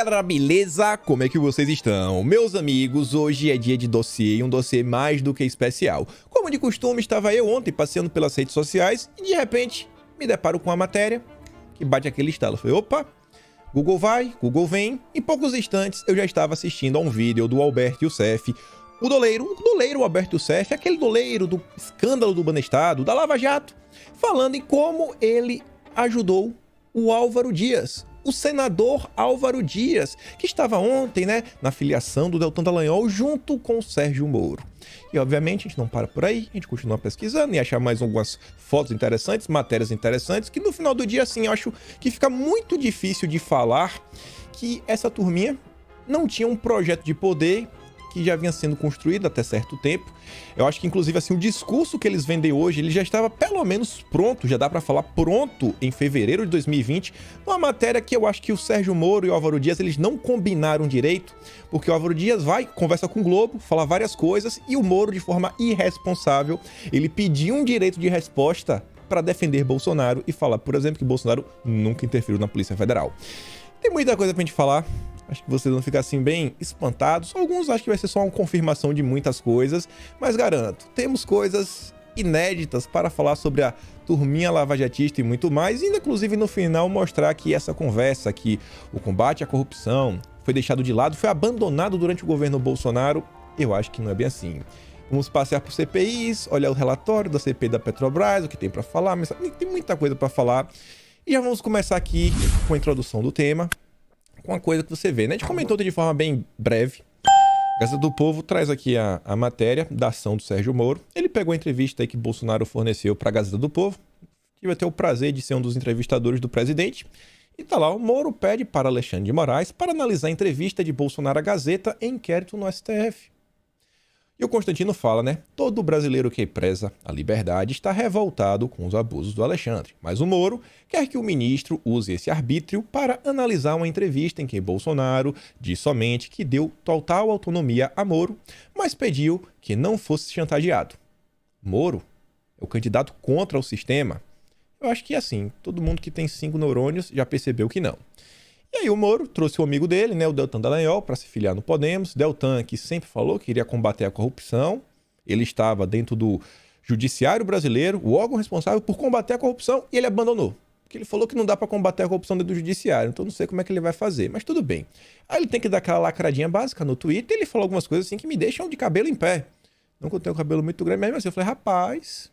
galera, beleza? Como é que vocês estão? Meus amigos, hoje é dia de dossiê, um dossiê mais do que especial. Como de costume, estava eu ontem passeando pelas redes sociais e de repente me deparo com uma matéria que bate aquele estalo. Eu falei, opa, Google vai, Google vem. Em poucos instantes eu já estava assistindo a um vídeo do Alberto Youssef, o doleiro Alberto Youssef, aquele doleiro do escândalo do Banestado, da Lava Jato, falando em como ele ajudou o Álvaro Dias, o senador Álvaro Dias, que estava ontem, né, na filiação do Deltan Dallagnol junto com o Sérgio Moro. E, obviamente, a gente não para por aí, a gente continua pesquisando e achar mais algumas fotos interessantes, matérias interessantes, que no final do dia, assim, eu acho que fica muito difícil de falar que essa turminha não tinha um projeto de poder que já vinha sendo construído até certo tempo. Eu acho que, inclusive, assim, o discurso que eles vendem hoje, ele já estava pelo menos pronto, já dá para falar pronto em fevereiro de 2020, uma matéria que eu acho que o Sérgio Moro e o Álvaro Dias, eles não combinaram direito, porque o Álvaro Dias vai, conversa com o Globo, fala várias coisas, e o Moro, de forma irresponsável, ele pediu um direito de resposta para defender Bolsonaro e falar, por exemplo, que Bolsonaro nunca interferiu na Polícia Federal. Tem muita coisa pra gente falar. Acho que vocês vão ficar assim bem espantados. Alguns acham que vai ser só uma confirmação de muitas coisas, mas garanto, temos coisas inéditas para falar sobre a turminha lavajatista e muito mais, e ainda inclusive no final mostrar que essa conversa, que o combate à corrupção foi deixado de lado, foi abandonado durante o governo Bolsonaro, eu acho que não é bem assim. Vamos passear por CPIs, olhar o relatório da CPI da Petrobras, o que tem para falar, mas tem muita coisa para falar. E já vamos começar aqui com a introdução do tema, com uma coisa que você vê, né? A gente comentou de forma bem breve. A Gazeta do Povo traz aqui a matéria da ação do Sérgio Moro. Ele pegou a entrevista aí que Bolsonaro forneceu para a Gazeta do Povo. Tive até o prazer de ser um dos entrevistadores do presidente. E tá lá, o Moro pede para Alexandre de Moraes para analisar a entrevista de Bolsonaro à Gazeta em inquérito no STF. E o Constantino fala, né? Todo brasileiro que preza a liberdade está revoltado com os abusos do Alexandre. Mas o Moro quer que o ministro use esse arbítrio para analisar uma entrevista em que Bolsonaro diz somente que deu total autonomia a Moro, mas pediu que não fosse chantageado. Moro é o candidato contra o sistema? Eu acho que assim, todo mundo que tem 5 neurônios já percebeu que não. E aí o Moro trouxe o amigo dele, né, o Deltan Dallagnol, para se filiar no Podemos. Deltan, que sempre falou que iria combater a corrupção. Ele estava dentro do Judiciário Brasileiro, o órgão responsável por combater a corrupção, e ele abandonou. Porque ele falou que não dá para combater a corrupção dentro do Judiciário, então não sei como é que ele vai fazer, mas tudo bem. Aí ele tem que dar aquela lacradinha básica no Twitter, e ele falou algumas coisas assim que me deixam de cabelo em pé. Não que eu tenho o cabelo muito grande, mas assim, eu falei, rapaz,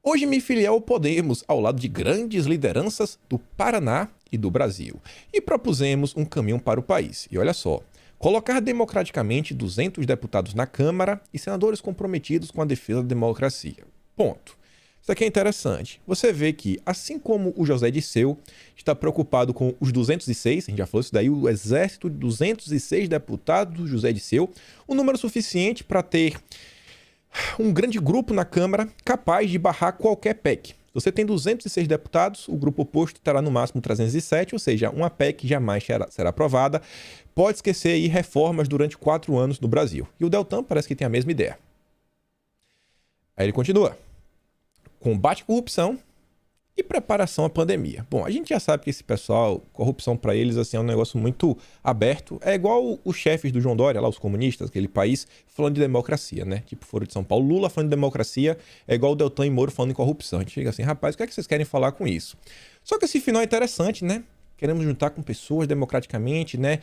hoje me filiei ao Podemos, ao lado de grandes lideranças do Paraná e do Brasil, e propusemos um caminho para o país. E olha só, colocar democraticamente 200 deputados na Câmara e senadores comprometidos com a defesa da democracia. Ponto. Isso aqui é interessante. Você vê que, assim como o José Dirceu está preocupado com os 206, a gente já falou isso daí, o exército de 206 deputados do José Dirceu, um número suficiente para ter um grande grupo na Câmara capaz de barrar qualquer PEC. Se você tem 206 deputados, o grupo oposto terá no máximo 307, ou seja, uma PEC jamais será aprovada. Pode esquecer aí reformas durante 4 anos no Brasil. E o Deltan parece que tem a mesma ideia. Aí ele continua. Combate à corrupção e preparação à pandemia. Bom, a gente já sabe que esse pessoal, corrupção para eles assim, é um negócio muito aberto. É igual os chefes do João Dória, lá os comunistas, aquele país, falando de democracia, né? Tipo Foro de São Paulo. Lula falando de democracia é igual o Deltan e Moro falando em corrupção. A gente fica assim, rapaz, o que é que vocês querem falar com isso? Só que esse final é interessante, né? Queremos juntar com pessoas democraticamente, né?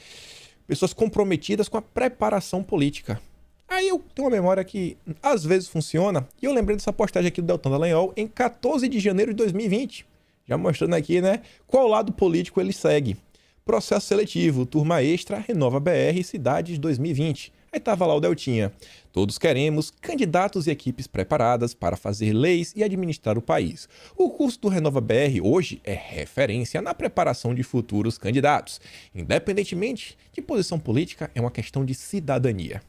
Pessoas comprometidas com a preparação política. Aí eu tenho uma memória que às vezes funciona, e eu lembrei dessa postagem aqui do Deltan Dallagnol em 14 de janeiro de 2020. Já mostrando aqui, né, qual lado político ele segue. Processo seletivo, turma extra, Renova BR, Cidades 2020. Aí tava lá o Deltinha. Todos queremos candidatos e equipes preparadas para fazer leis e administrar o país. O curso do Renova BR hoje é referência na preparação de futuros candidatos. Independentemente de posição política, é uma questão de cidadania.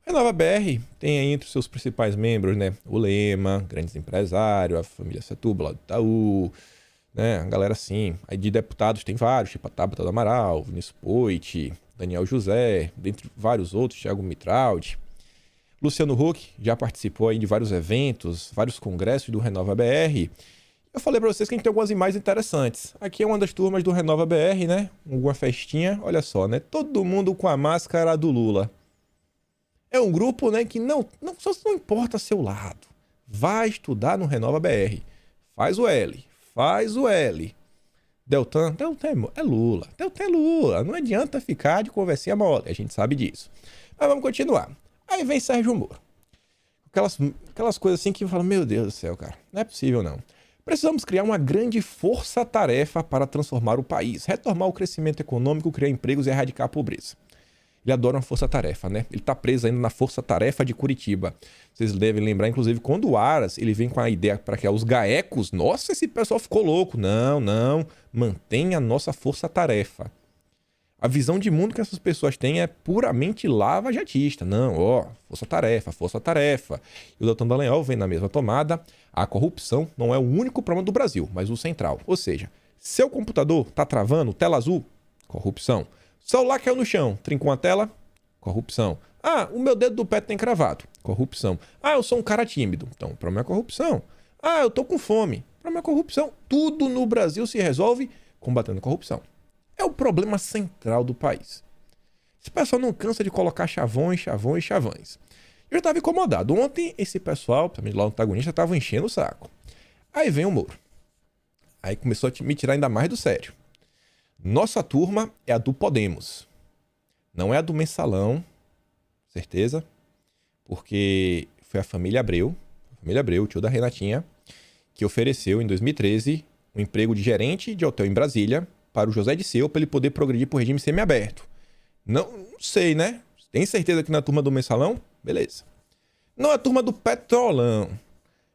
Renova BR tem aí entre os seus principais membros, né, o Lema, grandes empresários, a família Setúbal, do Itaú, né, a galera assim. Aí de deputados tem vários, tipo a Tabata do Amaral, Vinícius Poit, Daniel José, dentre vários outros, Thiago Mitraud. Luciano Huck já participou aí de vários eventos, vários congressos do Renova BR. Eu falei pra vocês que a gente tem algumas imagens interessantes. Aqui é uma das turmas do Renova BR, né? Uma festinha, olha só, né? Todo mundo com a máscara do Lula. É um grupo, né, que só não importa seu lado. Vai estudar no Renova BR. Faz o L. Deltan é Lula. Deltan é Lula. Não adianta ficar de conversinha mole. A gente sabe disso. Mas vamos continuar. Aí vem Sérgio Moro. Aquelas coisas assim que eu falo, meu Deus do céu, cara. Não é possível, não. Precisamos criar uma grande força-tarefa para transformar o país, retomar o crescimento econômico, criar empregos e erradicar a pobreza. Ele adora uma força-tarefa, né? Ele tá preso ainda na força-tarefa de Curitiba. Vocês devem lembrar, inclusive, quando o Aras ele vem com a ideia para criar os GAECos. Nossa, esse pessoal ficou louco. Não. Mantenha a nossa força-tarefa. A visão de mundo que essas pessoas têm é puramente lava-jatista. Não, força-tarefa. E o Deltan Dallagnol vem na mesma tomada. A corrupção não é o único problema do Brasil, mas o central. Ou seja, seu computador tá travando, tela azul, corrupção. Celular caiu no chão, trincou a tela, corrupção. Ah, o meu dedo do pé tem cravado, corrupção. Ah, eu sou um cara tímido, então o problema é corrupção. Ah, eu tô com fome, o problema é corrupção. Tudo no Brasil se resolve combatendo a corrupção. É o problema central do país. Esse pessoal não cansa de colocar chavões. Eu já estava incomodado. Ontem, esse pessoal, também lá o antagonista, estava enchendo o saco. Aí vem o Moro. Aí começou a me tirar ainda mais do sério. Nossa turma é a do Podemos. Não é a do Mensalão, certeza. Porque foi a família Abreu, o tio da Renatinha, que ofereceu em 2013 um emprego de gerente de hotel em Brasília para o José Disseu, para ele poder progredir para o regime semiaberto. Não sei, né? Tem certeza que na turma do Mensalão? Beleza. Não é a turma do Petrolão.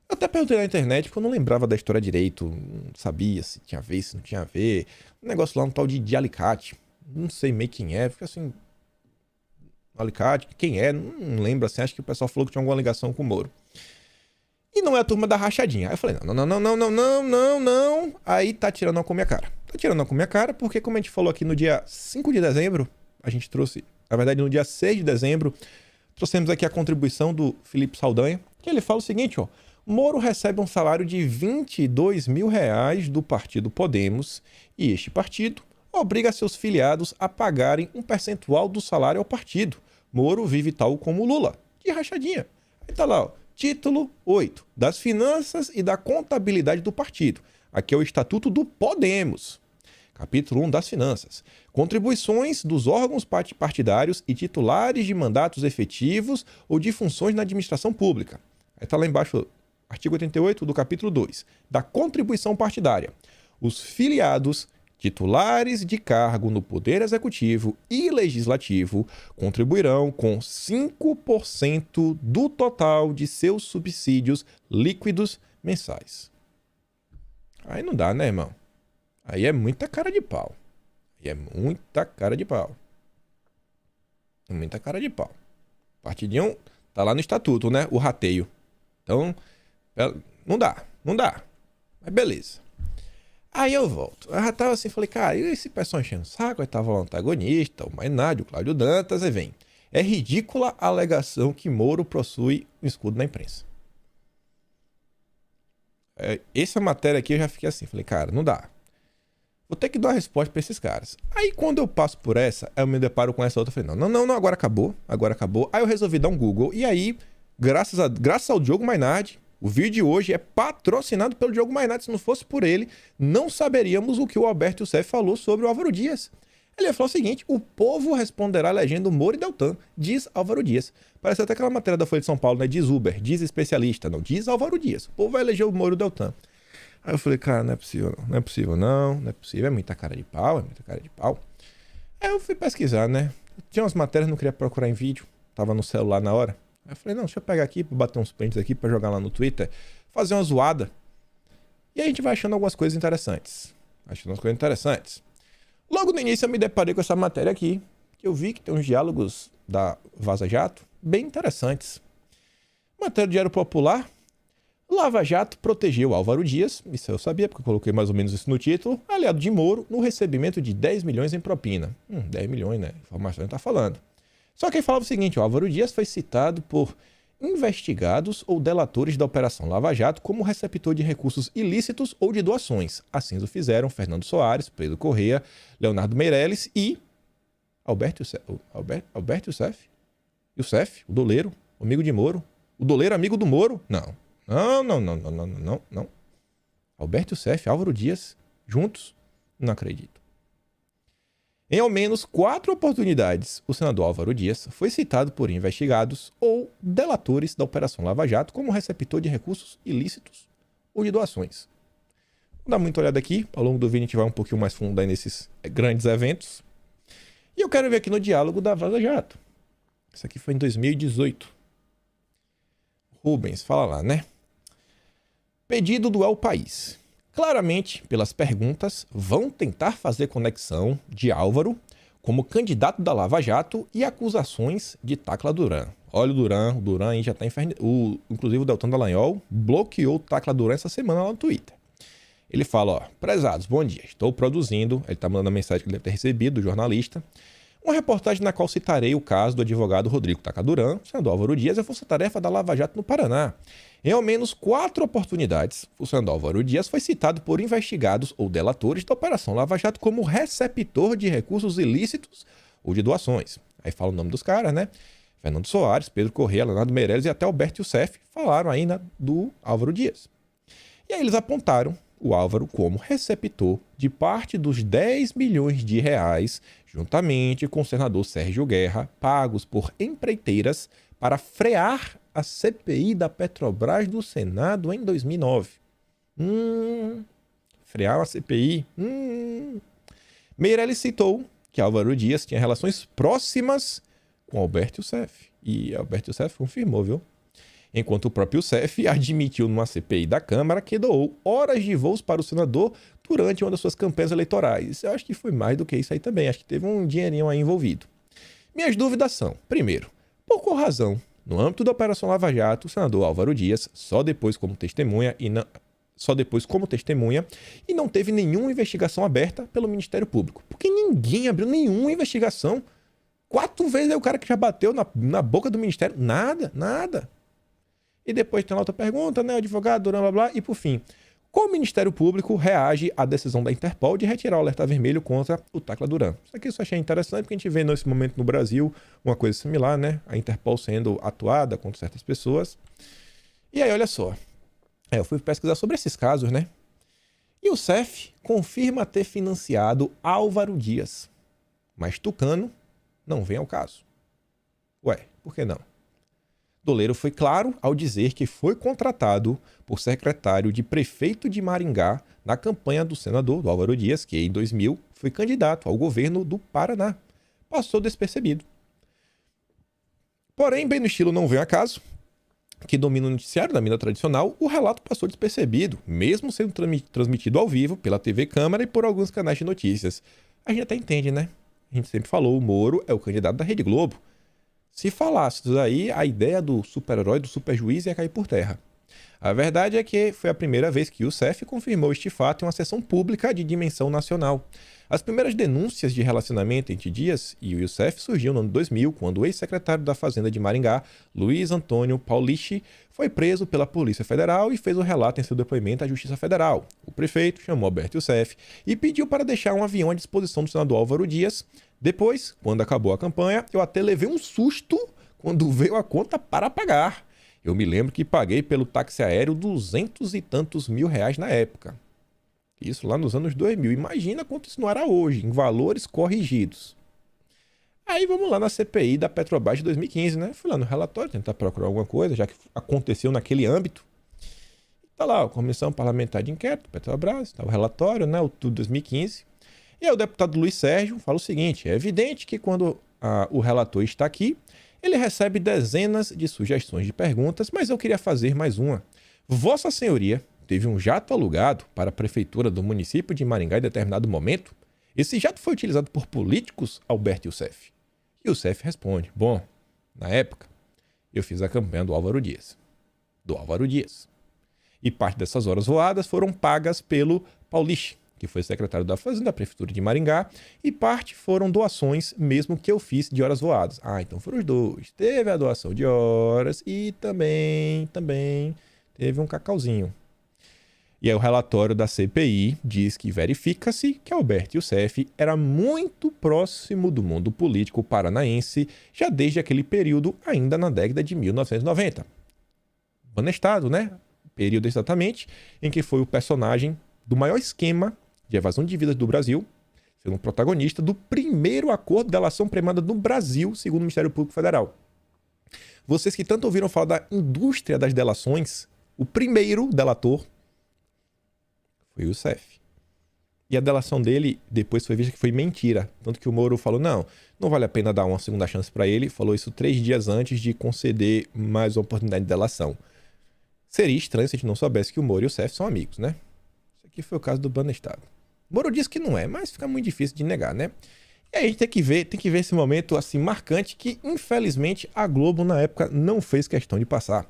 Eu até perguntei na internet, porque eu não lembrava da história direito. Não sabia se tinha a ver, se não tinha a ver. Um negócio lá, um tal de alicate. Não sei meio quem é. Fica assim... Alicate, quem é? Não lembro assim. Acho que o pessoal falou que tinha alguma ligação com o Moro. E não é a turma da rachadinha. Aí eu falei, não. Aí tá tirando uma com a minha cara. Tá tirando uma com a minha cara porque, como a gente falou aqui no dia 5 de dezembro, a gente trouxe... Na verdade, no dia 6 de dezembro, trouxemos aqui a contribuição do Felipe Saldanha, que ele fala o seguinte, ó. Moro recebe um salário de R$22 mil do partido Podemos e este partido obriga seus filiados a pagarem um percentual do salário ao partido. Moro vive tal como Lula. Que rachadinha. Aí tá lá, ó. Título 8. Das finanças e da contabilidade do partido. Aqui é o Estatuto do Podemos. Capítulo 1 das finanças. Contribuições dos órgãos partidários e titulares de mandatos efetivos ou de funções na administração pública. Aí está lá embaixo, artigo 88 do capítulo 2, da contribuição partidária. Os filiados, titulares de cargo no Poder Executivo e Legislativo contribuirão com 5% do total de seus subsídios líquidos mensais. Aí não dá, né, irmão? Aí é muita cara de pau. Partidinho tá lá no estatuto, né? O rateio. Então, não dá. Mas beleza. Aí eu volto. Eu já tava assim, falei, cara, e esse pessoal enchendo o saco? Aí tava o antagonista, o Mainardi, o Cláudio Dantas, aí vem. É ridícula a alegação que Moro possui um escudo na imprensa. Essa matéria aqui eu já fiquei assim, falei, cara, não dá. Vou ter que dar uma resposta pra esses caras. Aí quando eu passo por essa, eu me deparo com essa outra. Eu falei, não, agora acabou. Aí eu resolvi dar um Google. E aí, graças ao Diogo Mainardi, o vídeo de hoje é patrocinado pelo Diogo Mainardi. Se não fosse por ele, não saberíamos o que o Alberto Youssef falou sobre o Álvaro Dias. Ele falou o seguinte, o povo responderá elegendo Moro e Deltan, diz Álvaro Dias. Parece até aquela matéria da Folha de São Paulo, né? Diz Uber, diz especialista. Não, diz Álvaro Dias. O povo vai eleger o Moro e o Deltan. Aí eu falei, cara, não é possível, é muita cara de pau. Aí eu fui pesquisar, né? Tinha umas matérias, não queria procurar em vídeo, tava no celular na hora. Aí eu falei, não, deixa eu pegar aqui, bater uns prints aqui pra jogar lá no Twitter, fazer uma zoada. E aí a gente vai achando algumas coisas interessantes. Logo no início eu me deparei com essa matéria aqui, que eu vi que tem uns diálogos da Vaza Jato bem interessantes. Matéria do Diário Popular. Lava Jato protegeu Álvaro Dias, isso eu sabia porque eu coloquei mais ou menos isso no título, aliado de Moro, no recebimento de 10 milhões em propina. 10 milhões, né? Informação está falando. Só que ele falava o seguinte, o Álvaro Dias foi citado por investigados ou delatores da Operação Lava Jato como receptor de recursos ilícitos ou de doações. Assim o fizeram Fernando Soares, Pedro Corrêa, Leonardo Meirelles e Alberto Youssef? Youssef, o doleiro, amigo de Moro. O doleiro amigo do Moro? Não. Não. Alberto Youssef, Álvaro Dias, juntos? Não acredito. Em ao menos 4 oportunidades, o senador Álvaro Dias foi citado por investigados ou delatores da Operação Lava Jato como receptor de recursos ilícitos ou de doações. Vou dar muita olhada aqui, ao longo do vídeo a gente vai um pouquinho mais fundo aí nesses grandes eventos. E eu quero ver aqui no diálogo da Vaza Jato. Isso aqui foi em 2018. Rubens, fala lá, né? Pedido do El País. Claramente, pelas perguntas, vão tentar fazer conexão de Álvaro como candidato da Lava Jato e acusações de Tacla Duran. Olha o Duran aí já está infernizado. Inclusive o Deltan Dallagnol bloqueou o Tacla Duran essa semana lá no Twitter. Ele fala, ó, prezados, bom dia, estou produzindo, ele está mandando a mensagem que ele deve ter recebido do jornalista, uma reportagem na qual citarei o caso do advogado Rodrigo Tacla Duran, senador Álvaro Dias, e a força-tarefa da Lava Jato no Paraná. Em ao menos 4 oportunidades, o senador Álvaro Dias foi citado por investigados ou delatores da Operação Lava Jato como receptor de recursos ilícitos ou de doações. Aí fala o nome dos caras, né? Fernando Soares, Pedro Corrêa, Leonardo Meirelles e até Alberto Youssef falaram aí do Álvaro Dias. E aí eles apontaram o Álvaro como receptor de parte dos 10 milhões de reais, juntamente com o senador Sérgio Guerra, pagos por empreiteiras para frear a CPI da Petrobras do Senado em 2009. Frear a CPI. Meirelles citou que Álvaro Dias tinha relações próximas com Alberto Youssef. E Alberto Youssef confirmou, viu? Enquanto o próprio Youssef admitiu numa CPI da Câmara que doou horas de voos para o senador durante uma das suas campanhas eleitorais. Eu acho que foi mais do que isso aí também. Acho que teve um dinheirinho aí envolvido. Minhas dúvidas são, primeiro, por qual razão, no âmbito da Operação Lava Jato, o senador Álvaro Dias, só depois como testemunha e não teve nenhuma investigação aberta pelo Ministério Público? Porque ninguém abriu nenhuma investigação. 4 vezes é o cara que já bateu na boca do Ministério. Nada. E depois tem lá outra pergunta, né? O advogado, blá, blá, blá. E por fim, como o Ministério Público reage à decisão da Interpol de retirar o alerta vermelho contra o Tacla Duran? Isso aqui eu só achei interessante porque a gente vê nesse momento no Brasil uma coisa similar, né? A Interpol sendo atuada contra certas pessoas. E aí, olha só. Eu fui pesquisar sobre esses casos, né? E o CEF confirma ter financiado Álvaro Dias. Mas Tucano não vem ao caso. Ué, por que não? Doleiro foi claro ao dizer que foi contratado por secretário de prefeito de Maringá na campanha do senador do Álvaro Dias, que em 2000 foi candidato ao governo do Paraná. Passou despercebido. Porém, bem no estilo não vem a caso, que domina o noticiário da mídia tradicional, o relato passou despercebido, mesmo sendo transmitido ao vivo pela TV Câmara e por alguns canais de notícias. A gente até entende, né? A gente sempre falou, o Moro é o candidato da Rede Globo. Se falasse isso aí, a ideia do super-herói, do super-juiz ia cair por terra. A verdade é que foi a primeira vez que o CEF confirmou este fato em uma sessão pública de dimensão nacional. As primeiras denúncias de relacionamento entre Dias e o Youssef surgiu no ano 2000, quando o ex-secretário da Fazenda de Maringá, Luiz Antônio Paulichi, foi preso pela Polícia Federal e fez o relato em seu depoimento à Justiça Federal. O prefeito chamou Alberto Youssef e pediu para deixar um avião à disposição do senador Álvaro Dias. Depois, quando acabou a campanha, eu até levei um susto quando veio a conta para pagar. Eu me lembro que paguei pelo táxi aéreo 200 e tantos mil reais na época. Isso lá nos anos 2000. Imagina quanto isso não era hoje, em valores corrigidos. Aí vamos lá na CPI da Petrobras de 2015, né? Fui lá no relatório tentar procurar alguma coisa, já que aconteceu naquele âmbito. Tá lá, a Comissão Parlamentar de Inquérito, Petrobras, tá o relatório, né? O tudo 2015. E aí o deputado Luiz Sérgio fala o seguinte, é evidente que quando o relator está aqui, ele recebe dezenas de sugestões de perguntas, mas eu queria fazer mais uma. Vossa Senhoria teve um jato alugado para a prefeitura do município de Maringá em determinado momento? Esse jato foi utilizado por políticos, Alberto Youssef? E o Youssef responde, bom, na época, eu fiz a campanha do Álvaro Dias. E parte dessas horas voadas foram pagas pelo Paulichi, que foi secretário da Fazenda da Prefeitura de Maringá, e parte foram doações mesmo que eu fiz de horas voadas. Ah, então foram os dois. Teve a doação de horas e também teve um cacauzinho. E aí o relatório da CPI diz que verifica-se que Alberto Youssef era muito próximo do mundo político paranaense já desde aquele período, ainda na década de 1990. Banestado, né? Período exatamente em que foi o personagem do maior esquema de evasão de vidas do Brasil, sendo um protagonista do primeiro acordo de delação premiada no Brasil, segundo o Ministério Público Federal. Vocês que tanto ouviram falar da indústria das delações, o primeiro delator foi o Youssef. E a delação dele depois foi vista que foi mentira. Tanto que o Moro falou, não vale a pena dar uma segunda chance para ele. Falou isso 3 dias antes de conceder mais uma oportunidade de delação. Seria estranho se a gente não soubesse que o Moro e o Youssef são amigos, né? Isso aqui foi o caso do Banestado. O Moro disse que não é, mas fica muito difícil de negar, né? E aí a gente tem que ver esse momento assim marcante que, infelizmente, a Globo na época não fez questão de passar.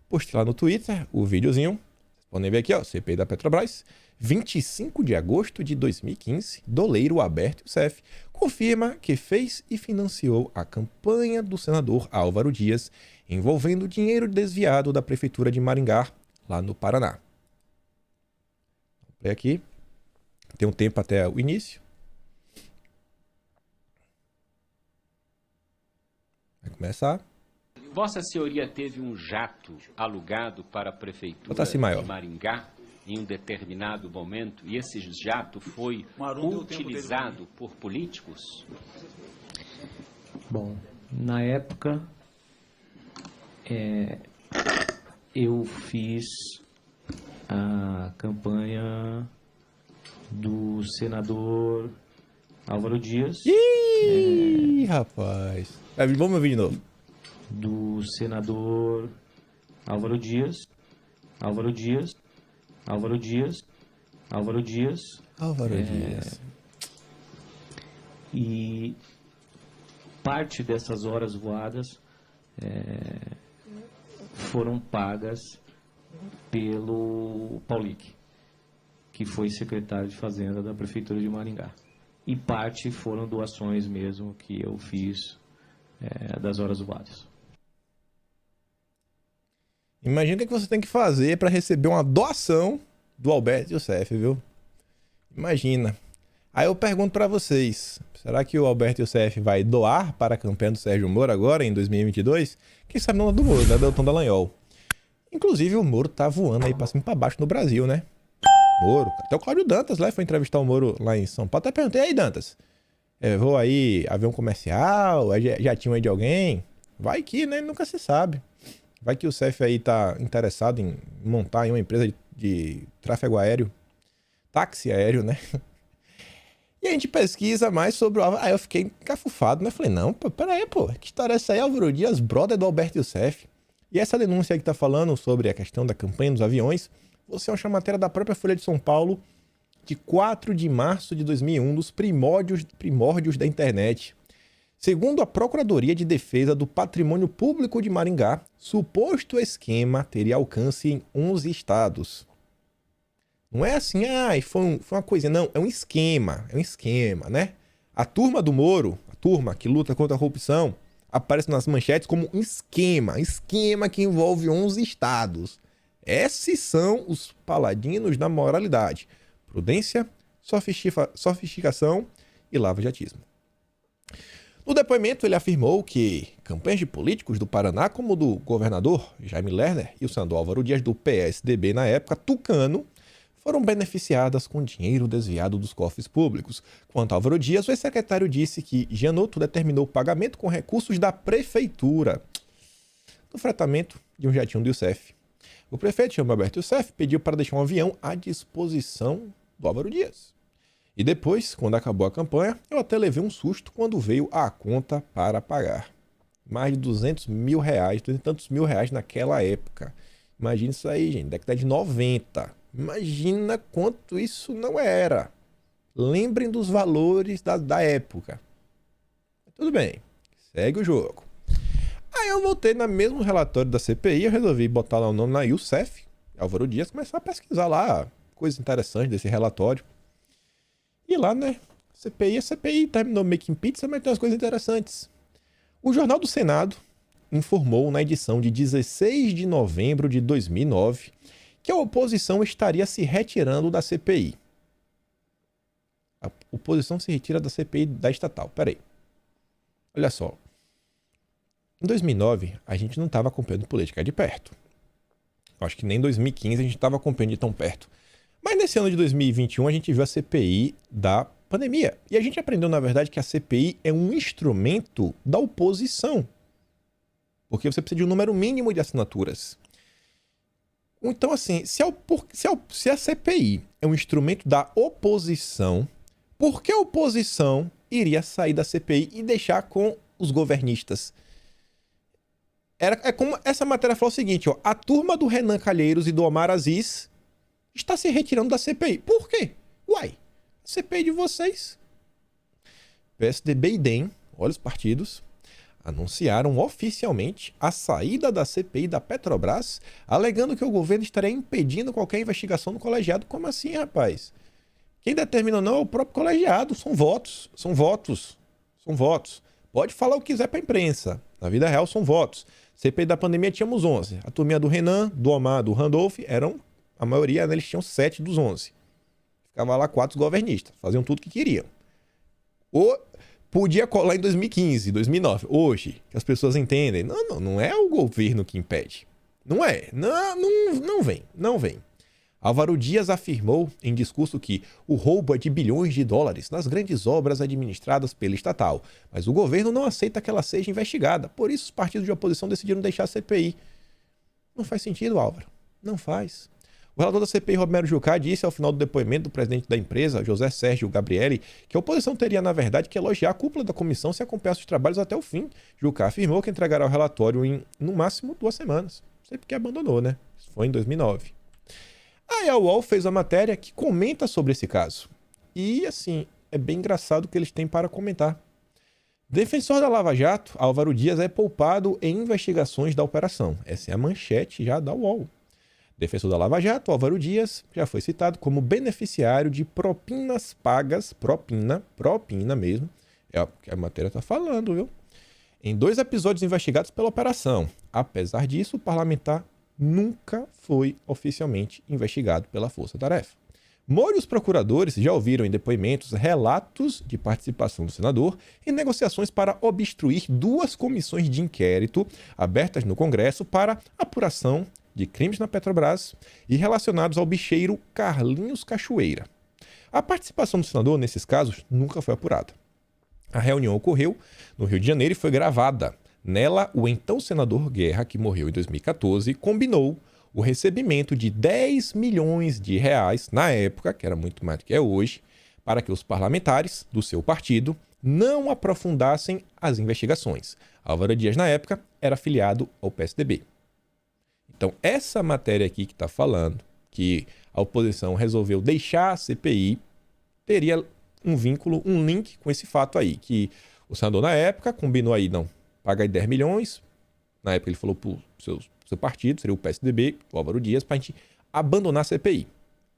Postei lá no Twitter o videozinho. Vocês podem ver aqui, ó, CPI da Petrobras. 25 de agosto de 2015, doleiro Alberto Youssef confirma que fez e financiou a campanha do senador Álvaro Dias envolvendo dinheiro desviado da Prefeitura de Maringá, lá no Paraná. Vou ler aqui. Tem um tempo até o início. Vai começar. Vossa Senhoria teve um jato alugado para a Prefeitura Assim maior. de Maringá em um determinado momento e esse jato foi utilizado por políticos? Bom, na época eu fiz a campanha do senador Álvaro Dias. Ih, rapaz. Vamos ouvir de novo. Do senador Álvaro Dias. E parte dessas horas voadas foram pagas pelo Paulic, que foi secretário de Fazenda da Prefeitura de Maringá. E parte foram doações mesmo que eu fiz das horas voadas. Imagina o que você tem que fazer para receber uma doação do Alberto Youssef, viu? Imagina. Aí eu pergunto para vocês, será que o Alberto Youssef vai doar para a campanha do Sérgio Moro agora, em 2022? Quem sabe não é do Moro, né? Deltan Dallagnol. Inclusive o Moro tá voando aí para cima e para baixo no Brasil, né? Moro. Até o Cláudio Dantas lá foi entrevistar o Moro lá em São Paulo. Até perguntei, aí Dantas, vou aí, avião comercial, jatinho aí de alguém? Vai que, né? Nunca se sabe. Vai que o CEF aí tá interessado em montar em uma empresa de tráfego aéreo, táxi aéreo, né? E a gente pesquisa mais sobre o Álvaro. Aí eu fiquei encafufado, né? Falei, não, peraí, que história é essa aí? Álvaro Dias, brother do Alberto Youssef. E essa denúncia aí que tá falando sobre a questão da campanha dos aviões, você acha uma matéria da própria Folha de São Paulo, de 4 de março de 2001, dos primórdios da internet. Segundo a Procuradoria de Defesa do Patrimônio Público de Maringá, suposto esquema teria alcance em 11 estados. Não é assim, foi uma coisa, não, é um esquema, né? A turma do Moro, a turma que luta contra a corrupção, aparece nas manchetes como um esquema que envolve 11 estados. Esses são os paladinos da moralidade, prudência, sofisticação e lava-jatismo. No depoimento, ele afirmou que campanhas de políticos do Paraná, como o do governador Jaime Lerner e o senador Álvaro Dias do PSDB na época, tucano, foram beneficiadas com dinheiro desviado dos cofres públicos. Quanto a Álvaro Dias, o ex-secretário disse que Janotto determinou o pagamento com recursos da prefeitura do fretamento de um jatinho do Youssef. O prefeito, Alberto Youssef, pediu para deixar um avião à disposição do Álvaro Dias. E depois, quando acabou a campanha, eu até levei um susto quando veio a conta para pagar. Mais de 200 mil reais, 200 e tantos mil reais naquela época. Imagina isso aí, gente, década de 90. Imagina quanto isso não era. Lembrem dos valores da época. Tudo bem, segue o jogo. Aí eu voltei no mesmo relatório da CPI, eu resolvi botar lá o nome na Youssef, Álvaro Dias, começar a pesquisar lá coisas interessantes desse relatório. E lá, né? CPI é CPI, terminou making pizza, mas tem umas coisas interessantes. O Jornal do Senado informou na edição de 16 de novembro de 2009 que a oposição estaria se retirando da CPI. A oposição se retira da CPI da estatal. Peraí. Olha só. Em 2009, a gente não estava acompanhando política de perto. Acho que nem em 2015 a gente estava acompanhando de tão perto. Mas nesse ano de 2021 a gente viu a CPI da pandemia. E a gente aprendeu, na verdade, que a CPI é um instrumento da oposição. Porque você precisa de um número mínimo de assinaturas. Então, assim, se a CPI é um instrumento da oposição, por que a oposição iria sair da CPI e deixar com os governistas? É como essa matéria falou o seguinte, ó, a turma do Renan Calheiros e do Omar Aziz está se retirando da CPI. Por quê? Uai, a CPI de vocês. PSDB e DEM, olha os partidos, anunciaram oficialmente a saída da CPI da Petrobras, alegando que o governo estaria impedindo qualquer investigação no colegiado. Como assim, rapaz? Quem determina não é o próprio colegiado, são votos. Pode falar o que quiser para a imprensa, na vida real são votos. CPI da pandemia tínhamos 11. A turminha do Renan, do Omar, do Randolph, a maioria, né, eles tinham 7 dos 11. Ficava lá 4 governistas, faziam tudo que queriam. Ou podia colar em 2015, 2009. Hoje, que as pessoas entendem, não é o governo que impede. Não é. Não vem. Álvaro Dias afirmou em discurso que o roubo é de bilhões de dólares nas grandes obras administradas pela estatal, mas o governo não aceita que ela seja investigada. Por isso, os partidos de oposição decidiram deixar a CPI. Não faz sentido, Álvaro. Não faz. O relator da CPI, Romero Jucá, disse ao final do depoimento do presidente da empresa, José Sérgio Gabrielli, que a oposição teria, na verdade, que elogiar a cúpula da comissão se acompanhasse os trabalhos até o fim. Jucá afirmou que entregará o relatório em, no máximo, 2 semanas. Não sei porque abandonou, né? Isso foi em 2009. Aí a UOL fez a matéria que comenta sobre esse caso. E, assim, é bem engraçado o que eles têm para comentar. Defensor da Lava Jato, Álvaro Dias é poupado em investigações da operação. Essa é a manchete já da UOL. Defensor da Lava Jato, Álvaro Dias, já foi citado como beneficiário de propinas pagas, propina mesmo, é o que a matéria está falando, viu? Em 2 episódios investigados pela operação. Apesar disso, o parlamentar nunca foi oficialmente investigado pela Força Tarefa. Moro e os procuradores já ouviram em depoimentos relatos de participação do senador em negociações para obstruir 2 comissões de inquérito abertas no Congresso para apuração de crimes na Petrobras e relacionados ao bicheiro Carlinhos Cachoeira. A participação do senador nesses casos nunca foi apurada. A reunião ocorreu no Rio de Janeiro e foi gravada. Nela, o então senador Guerra, que morreu em 2014, combinou o recebimento de 10 milhões de reais, na época, que era muito mais do que é hoje, para que os parlamentares do seu partido não aprofundassem as investigações. Álvaro Dias, na época, era afiliado ao PSDB. Então, essa matéria aqui que está falando que a oposição resolveu deixar a CPI, teria um vínculo, um link com esse fato aí, que o senador, na época, combinou aí, não, paga aí 10 milhões, na época ele falou para o seu partido, seria o PSDB, o Álvaro Dias, para a gente abandonar a CPI.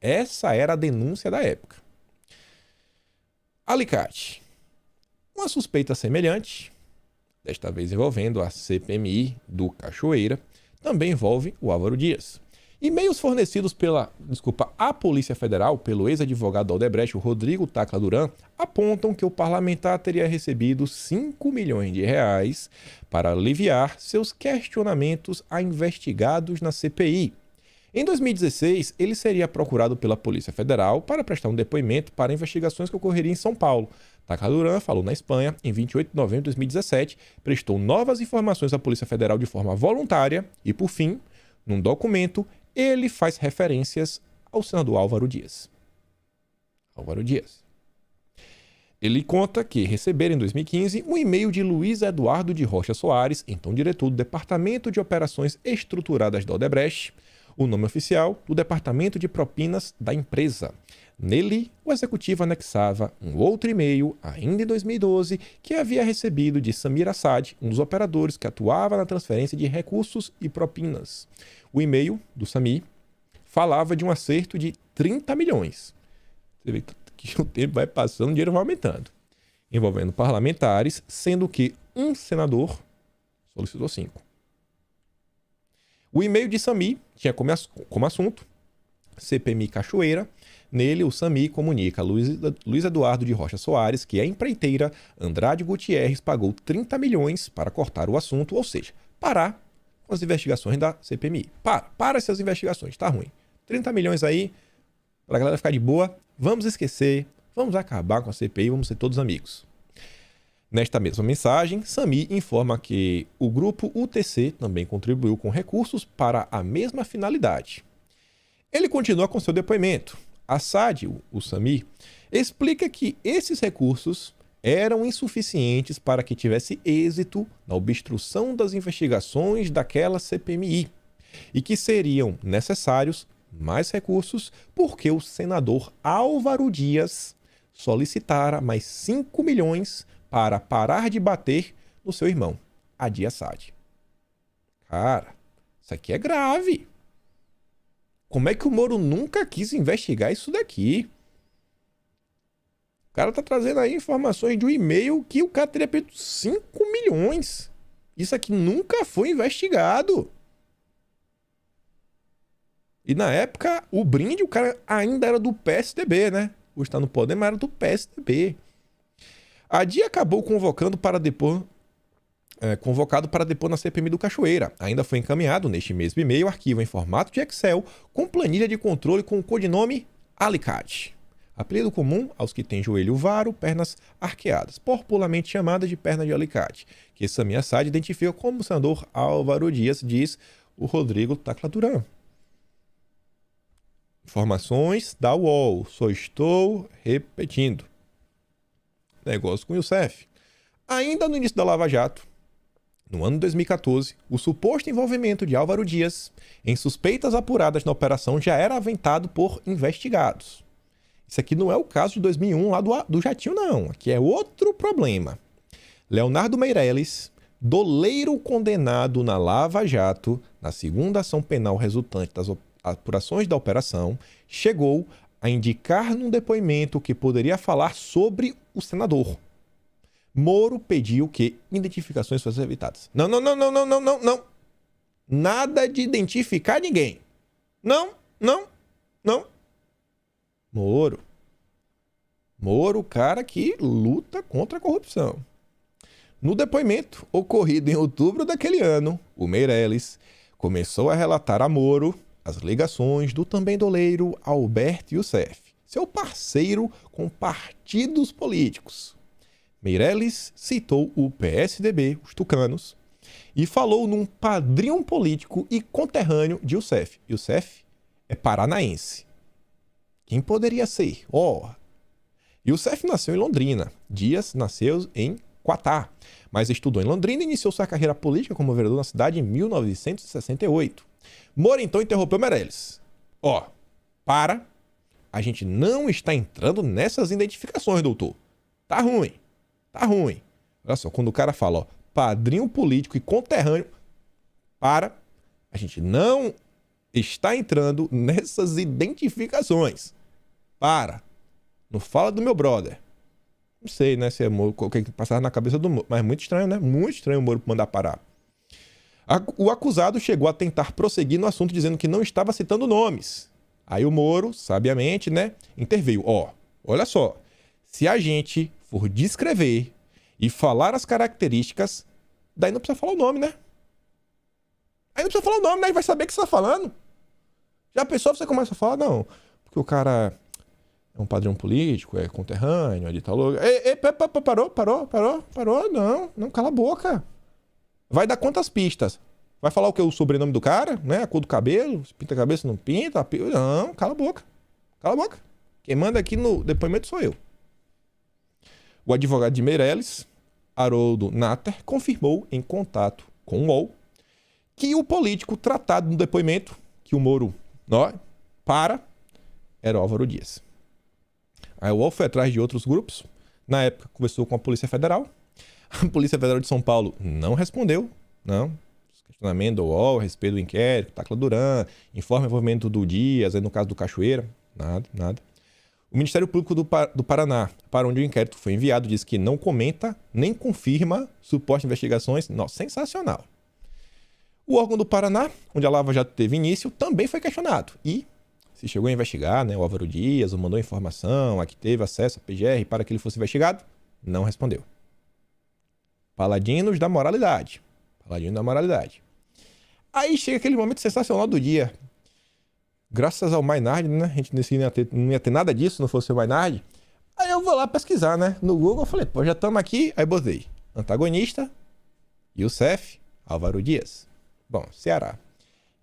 Essa era a denúncia da época. Alicate. Uma suspeita semelhante, desta vez envolvendo a CPMI do Cachoeira, também envolve o Álvaro Dias. E-mails fornecidos à Polícia Federal pelo ex-advogado da Odebrecht, o Rodrigo Tacla Duran, apontam que o parlamentar teria recebido 5 milhões de reais para aliviar seus questionamentos a investigados na CPI. Em 2016, ele seria procurado pela Polícia Federal para prestar um depoimento para investigações que ocorreriam em São Paulo. Tacla Duran falou na Espanha em 28 de novembro de 2017, prestou novas informações à Polícia Federal de forma voluntária e, por fim, num documento, ele faz referências ao senador Álvaro Dias. Ele conta que receberam em 2015 um e-mail de Luiz Eduardo de Rocha Soares, então diretor do Departamento de Operações Estruturadas da Odebrecht, o nome oficial do Departamento de Propinas da empresa. Nele, o executivo anexava um outro e-mail, ainda em 2012, que havia recebido de Samir Assad, um dos operadores que atuava na transferência de recursos e propinas. O e-mail do Samir falava de um acerto de 30 milhões. que o tempo vai passando, o dinheiro vai aumentando. Envolvendo parlamentares, sendo que um senador solicitou 5. O e-mail de Sami tinha como assunto CPMI Cachoeira. Nele, o Sami comunica a Luiz Eduardo de Rocha Soares que a empreiteira Andrade Gutierrez pagou 30 milhões para cortar o assunto, ou seja, parar com as investigações da CPMI. Para essas investigações, tá ruim. 30 milhões aí, pra galera ficar de boa, vamos esquecer, vamos acabar com a CPI, vamos ser todos amigos. Nesta mesma mensagem, Sami informa que o grupo UTC também contribuiu com recursos para a mesma finalidade. Ele continua com seu depoimento. Assad, o Sami, explica que esses recursos eram insuficientes para que tivesse êxito na obstrução das investigações daquela CPMI e que seriam necessários mais recursos porque o senador Álvaro Dias solicitara mais 5 milhões para parar de bater no seu irmão, Adi Assad. Cara, isso aqui é grave. Como é que o Moro nunca quis investigar isso daqui? O cara tá trazendo aí informações de um e-mail que o cara teria pedido 5 milhões. Isso aqui nunca foi investigado. E na época, o brinde, o cara ainda era do PSDB, né? Hoje está no poder, mas era do PSDB. A DIA acabou convocado para depor na CPMI do Cachoeira. Ainda foi encaminhado, neste mesmo e-mail, arquivo em formato de Excel com planilha de controle com o codinome Alicate. Apelido comum aos que têm joelho varo, pernas arqueadas, popularmente chamada de perna de alicate, que Sami Assad identifica como o senador Álvaro Dias, diz o Rodrigo Tacla Duran. Informações da UOL, só estou repetindo. Negócio com o Youssef. Ainda no início da Lava Jato, no ano de 2014, o suposto envolvimento de Álvaro Dias em suspeitas apuradas na operação já era aventado por investigados. Isso aqui não é o caso de 2001 lá do Jatinho, não. Aqui é outro problema. Leonardo Meirelles, doleiro condenado na Lava Jato, na segunda ação penal resultante das apurações da operação, chegou a indicar num depoimento que poderia falar sobre o senador. Moro pediu que identificações fossem evitadas. Não. Nada de identificar ninguém. Não. Moro, o cara que luta contra a corrupção. No depoimento ocorrido em outubro daquele ano, o Meirelles começou a relatar a Moro as ligações do também doleiro Alberto Youssef, seu parceiro com partidos políticos. Meirelles citou o PSDB, os tucanos, e falou num padrinho político e conterrâneo de Youssef. Youssef é paranaense. Quem poderia ser? Youssef nasceu em Londrina. Dias nasceu em Quatá, mas estudou em Londrina e iniciou sua carreira política como vereador na cidade em 1968. Moro então interrompeu Meirelles. A gente não está entrando nessas identificações, doutor. Tá ruim. Olha só, quando o cara fala, padrinho político e conterrâneo, a gente não está entrando nessas identificações. Não fala do meu brother. Não sei, né, se é Moro, o que passava na cabeça do Moro, mas muito estranho, né? Muito estranho o Moro mandar parar. O acusado chegou a tentar prosseguir no assunto dizendo que não estava citando nomes. Aí o Moro, sabiamente, né, interveio. Olha só, se a gente for descrever e falar as características, daí não precisa falar o nome, né? Aí vai saber o que você está falando. Já a pessoa, você começa a falar, não, porque o cara é um padrão político, é conterrâneo, é de tal lugar. Parou, não, cala a boca. Vai dar quantas pistas? Vai falar o que? O sobrenome do cara, né? A cor do cabelo, se pinta a cabeça, não pinta. Não, cala a boca. Quem manda aqui no depoimento sou eu. O advogado de Meirelles, Haroldo Natter, confirmou em contato com o UOL que o político tratado no depoimento, que o Moro era o Álvaro Dias. Aí o UOL foi atrás de outros grupos. Na época, conversou com a Polícia Federal. A Polícia Federal de São Paulo não respondeu. Questionamento do UOL a respeito do inquérito, Tacla Duran, informe o envolvimento do Dias, aí no caso do Cachoeira. Nada. O Ministério Público do Paraná, para onde o inquérito foi enviado, diz que não comenta nem confirma supostas investigações. Nossa, sensacional. O órgão do Paraná, onde a Lava Jato teve início, também foi questionado. E se chegou a investigar, né, o Álvaro Dias, ou mandou informação, a que teve acesso à PGR para que ele fosse investigado, não respondeu. Paladinos da moralidade. Paladinos da moralidade. Aí chega aquele momento sensacional do dia. Graças ao Maynard, né? A gente não ia ter nada disso se não fosse o Maynard. Aí eu vou lá pesquisar, né? No Google, eu falei, pô, já estamos aqui. Aí botei antagonista, Youssef, Álvaro Dias. Bom, Ceará.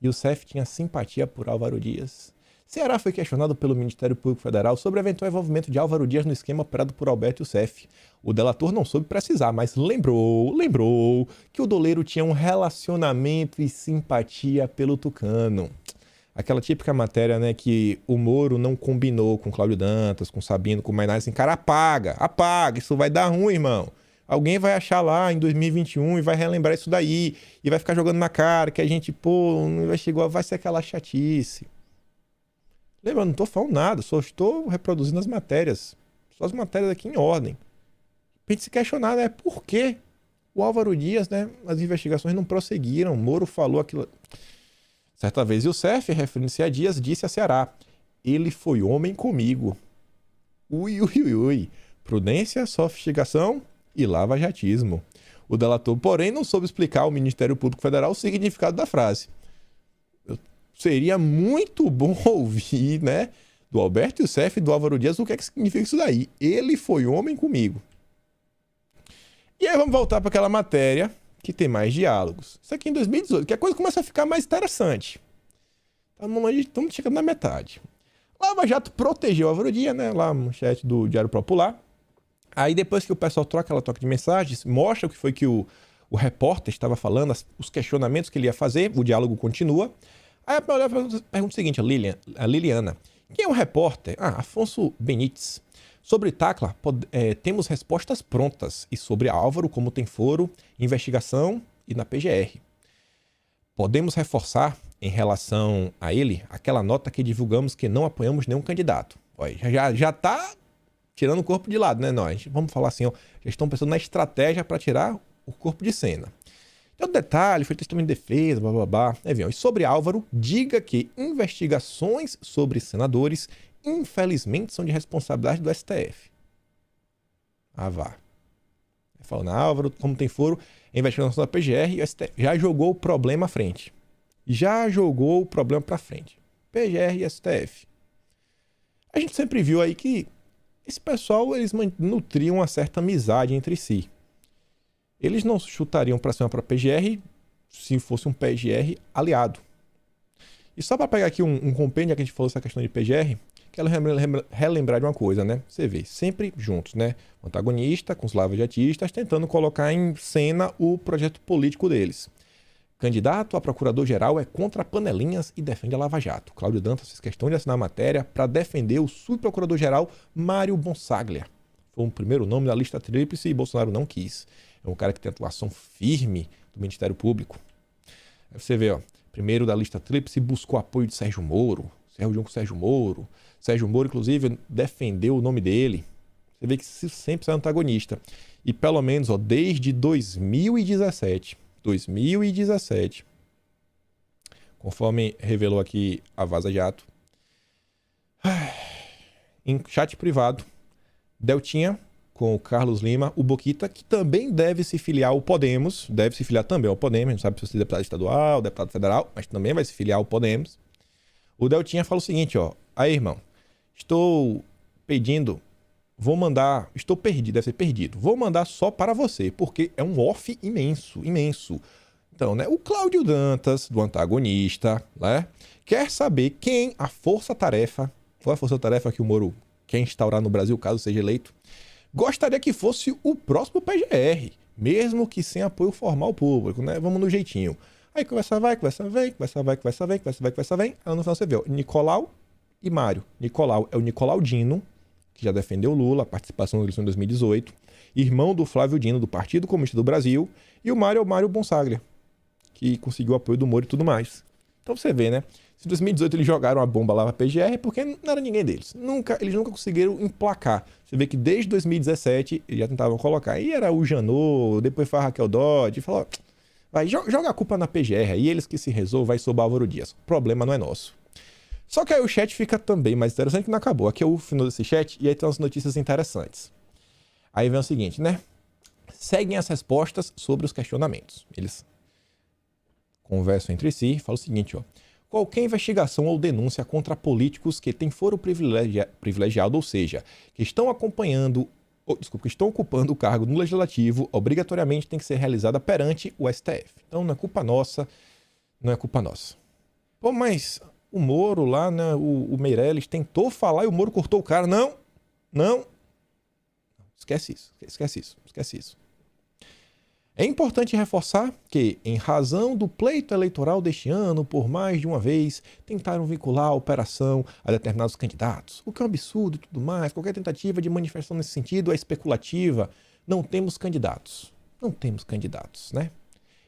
Youssef tinha simpatia por Álvaro Dias. Ceará foi questionado pelo Ministério Público Federal sobre o eventual envolvimento de Álvaro Dias no esquema operado por Alberto Youssef. O delator não soube precisar, mas lembrou que o doleiro tinha um relacionamento e simpatia pelo tucano. Aquela típica matéria, né, que o Moro não combinou com Cláudio Dantas, com Sabino, com o Maynard, assim, cara, apaga, isso vai dar ruim, irmão. Alguém vai achar lá em 2021 e vai relembrar isso daí, e vai ficar jogando na cara que a gente, pô, não investigou, vai ser aquela chatice. Lembra, eu não tô falando nada, só estou reproduzindo as matérias, só as matérias aqui em ordem. Pra gente se questionar, né, por que o Álvaro Dias, né, as investigações não prosseguiram, Moro falou aquilo... Certa vez, Youssef, referindo-se a Dias, disse a Ceará: ele foi homem comigo. Ui. Prudência, sofisticação e lava-jatismo. O delator, porém, não soube explicar ao Ministério Público Federal o significado da frase. Seria muito bom ouvir, né, do Alberto Youssef e do Álvaro Dias o que é que significa isso daí. Ele foi homem comigo. E aí vamos voltar para aquela matéria que tem mais diálogos. Isso aqui em 2018, que a coisa começa a ficar mais interessante. Estamos chegando na metade. Lava Jato protegeu a Álvaro Dias, né? Lá no chat do Diário Popular. Aí depois que o pessoal troca aquela troca de mensagens, mostra o que foi que o repórter estava falando, os questionamentos que ele ia fazer, o diálogo continua. Aí a pergunta é o seguinte, a Liliana. Quem é o repórter? Afonso Benites. Sobre Tacla, temos respostas prontas. E sobre Álvaro, como tem foro, investigação e na PGR. Podemos reforçar, em relação a ele, aquela nota que divulgamos que não apoiamos nenhum candidato. Olha, já tá tirando o corpo de lado, né? Nós vamos falar assim, ó, já estão pensando na estratégia para tirar o corpo de cena. Então, detalhe, foi testemunho de defesa, blá, blá, blá. E sobre Álvaro, diga que investigações sobre senadores infelizmente são de responsabilidade do STF. Vá. Falando, Álvaro, como tem foro, a investigação da PGR e o STF já jogou o problema à frente. PGR e STF. A gente sempre viu aí que esse pessoal, eles nutriam uma certa amizade entre si. Eles não chutariam para cima para a PGR se fosse um PGR aliado. E só para pegar aqui um compêndio que a gente falou essa questão de PGR, quero relembrar de uma coisa, né? Você vê, sempre juntos, né? O antagonista com os lava-jatistas tentando colocar em cena o projeto político deles. Candidato a procurador-geral é contra panelinhas e defende a Lava Jato. Cláudio Dantas fez questão de assinar a matéria para defender o subprocurador-geral Mário Bonsaglia. Foi o primeiro nome da lista tríplice e Bolsonaro não quis. É um cara que tem atuação firme do Ministério Público. Aí você vê, ó, primeiro da lista tríplice buscou apoio de Sérgio Moro. Reunião com Sérgio Moro. Sérgio Moro, inclusive, defendeu o nome dele. Você vê que sempre é antagonista. E pelo menos, ó, desde 2017, conforme revelou aqui a Vaza Jato, em chat privado, Deltinha com o Carlos Lima, o Boquita, que também deve se filiar ao Podemos, deve se filiar também ao Podemos, a gente sabe se vai ser deputado estadual, deputado federal, mas também vai se filiar ao Podemos. O Deltinha fala o seguinte, ó, aí, irmão, estou perdido, deve ser perdido, vou mandar só para você, porque é um off imenso. Então, né, o Cláudio Dantas, do antagonista, né, quer saber quem qual é a força-tarefa que o Moro quer instaurar no Brasil, caso seja eleito, gostaria que fosse o próximo PGR, mesmo que sem apoio formal público, né, vamos no jeitinho. Aí conversa vem. Aí no final você vê, ó, Nicolau e Mário. Nicolau é o Nicolau Dino, que já defendeu Lula, a participação na eleição de 2018, irmão do Flávio Dino, do Partido Comunista do Brasil, e o Mário é o Mário Bonsaglia, que conseguiu o apoio do Moro e tudo mais. Então você vê, né? Se em 2018 eles jogaram a bomba lá pra PGR, porque não era ninguém deles. Eles nunca conseguiram emplacar. Você vê que desde 2017 eles já tentavam colocar. Aí era o Janot, depois foi a Raquel Dodge, falou, vai, joga a culpa na PGR, aí eles que se resolvam, vai sobre o Álvaro Dias. O problema não é nosso. Só que aí o chat fica também mais interessante que não acabou. Aqui é o final desse chat e aí tem umas notícias interessantes. Aí vem o seguinte, né? Seguem as respostas sobre os questionamentos. Eles conversam entre si e falam o seguinte, ó. Qualquer investigação ou denúncia contra políticos que têm foro privilegiado, ou seja, que estão que estão ocupando o cargo no Legislativo, obrigatoriamente tem que ser realizada perante o STF. Então não é culpa nossa, não é culpa nossa. Pô, mas o Moro lá, né, o Meirelles tentou falar e o Moro cortou o cara. Não. Esquece isso. É importante reforçar que, em razão do pleito eleitoral deste ano, por mais de uma vez, tentaram vincular a operação a determinados candidatos, o que é um absurdo e tudo mais. Qualquer tentativa de manifestação nesse sentido é especulativa. Não temos candidatos, né?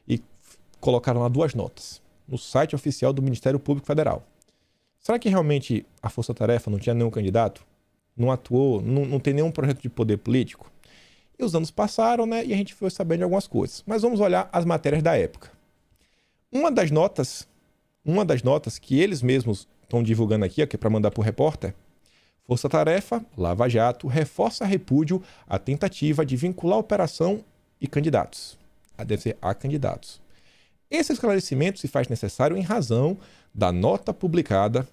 E colocaram lá 2 notas no site oficial do Ministério Público Federal. Será que realmente a Força Tarefa não tinha nenhum candidato? Não atuou? Não tem nenhum projeto de poder político? E os anos passaram, né? E a gente foi sabendo de algumas coisas. Mas vamos olhar as matérias da época. Uma das notas que eles mesmos estão divulgando aqui, que é para mandar para o repórter, Força Tarefa, Lava Jato, reforça repúdio à tentativa de vincular a operação e candidatos. Deve ser a candidatos. Esse esclarecimento se faz necessário em razão da nota publicada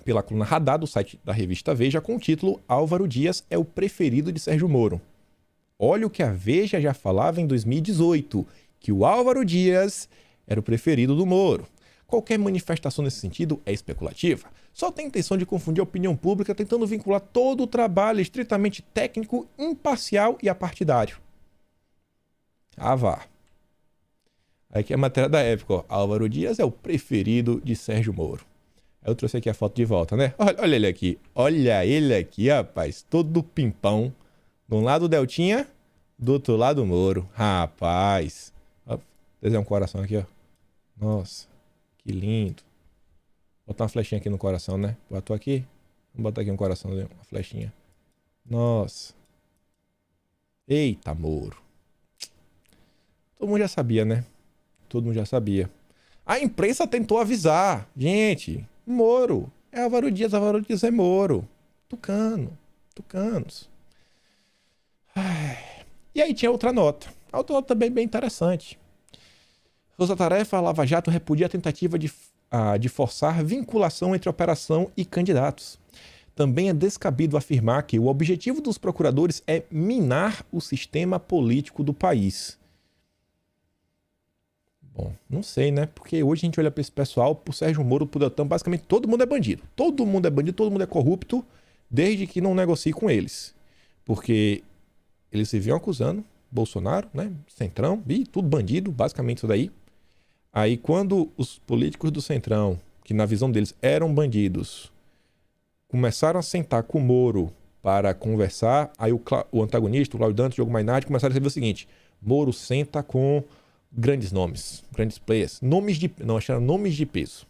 pela coluna Radar do site da revista Veja com o título Álvaro Dias é o preferido de Sérgio Moro. Olha o que a Veja já falava em 2018, que o Álvaro Dias era o preferido do Moro. Qualquer manifestação nesse sentido é especulativa. Só tem intenção de confundir a opinião pública tentando vincular todo o trabalho estritamente técnico, imparcial e apartidário. Ah, vá. Aqui é a matéria da época, ó. Álvaro Dias é o preferido de Sérgio Moro. Eu trouxe aqui a foto de volta, né? Olha ele aqui. Olha ele aqui, rapaz. Todo pimpão. De um lado o Deltinha, do outro lado o Moro. Rapaz. Ó, desenhar um coração aqui, ó. Nossa, que lindo. Vou botar uma flechinha aqui no coração, né? Botou aqui. Vamos botar aqui um coração, uma flechinha. Nossa. Eita, Moro. Todo mundo já sabia, né? Todo mundo já sabia. A imprensa tentou avisar. Gente, Moro. É Álvaro Dias é Moro. Tucanos. E aí tinha outra nota. A outra nota também bem interessante. Força Tarefa, Lava Jato repudia a tentativa de forçar vinculação entre operação e candidatos. Também é descabido afirmar que o objetivo dos procuradores é minar o sistema político do país. Bom, não sei, né? Porque hoje a gente olha para esse pessoal, pro Sérgio Moro, pro Deltan, basicamente todo mundo é bandido. Todo mundo é bandido, todo mundo é corrupto, desde que não negocie com eles. Porque eles se vinham acusando Bolsonaro, né? Centrão, e tudo bandido, basicamente isso daí. Aí quando os políticos do Centrão, que na visão deles eram bandidos, começaram a sentar com o Moro para conversar, aí o antagonista, o Cláudio Dantas, o Diogo Mainardi, começaram a escrever o seguinte: Moro senta com grandes nomes, grandes players, nomes de peso.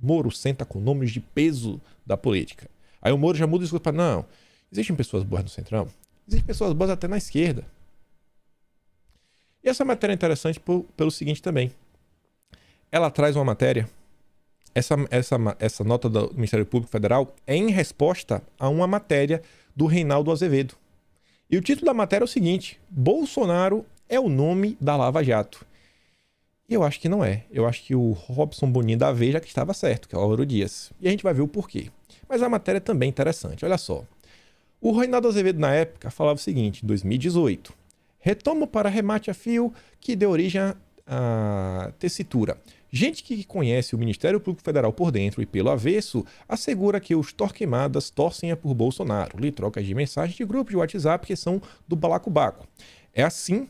Moro senta com nomes de peso da política. Aí o Moro já muda o discurso para, não, existem pessoas boas no Centrão, existem pessoas boas até na esquerda. E essa matéria é interessante pelo seguinte também. Ela traz uma matéria, essa nota do Ministério Público Federal é em resposta a uma matéria do Reinaldo Azevedo. E o título da matéria é o seguinte: Bolsonaro é o nome da Lava Jato. E eu acho que não é. Eu acho que o Robson Boninho da Veja que estava certo, que é o Álvaro Dias. E a gente vai ver o porquê. Mas a matéria é também interessante. Olha só. O Reinaldo Azevedo, na época, falava o seguinte, em 2018. Retomo para remate a fio que deu origem à tessitura. Gente que conhece o Ministério Público Federal por dentro e pelo avesso assegura que os torquemadas torcem por Bolsonaro. Lhe trocas de mensagens de grupo de WhatsApp que são do balacobaco. É assim...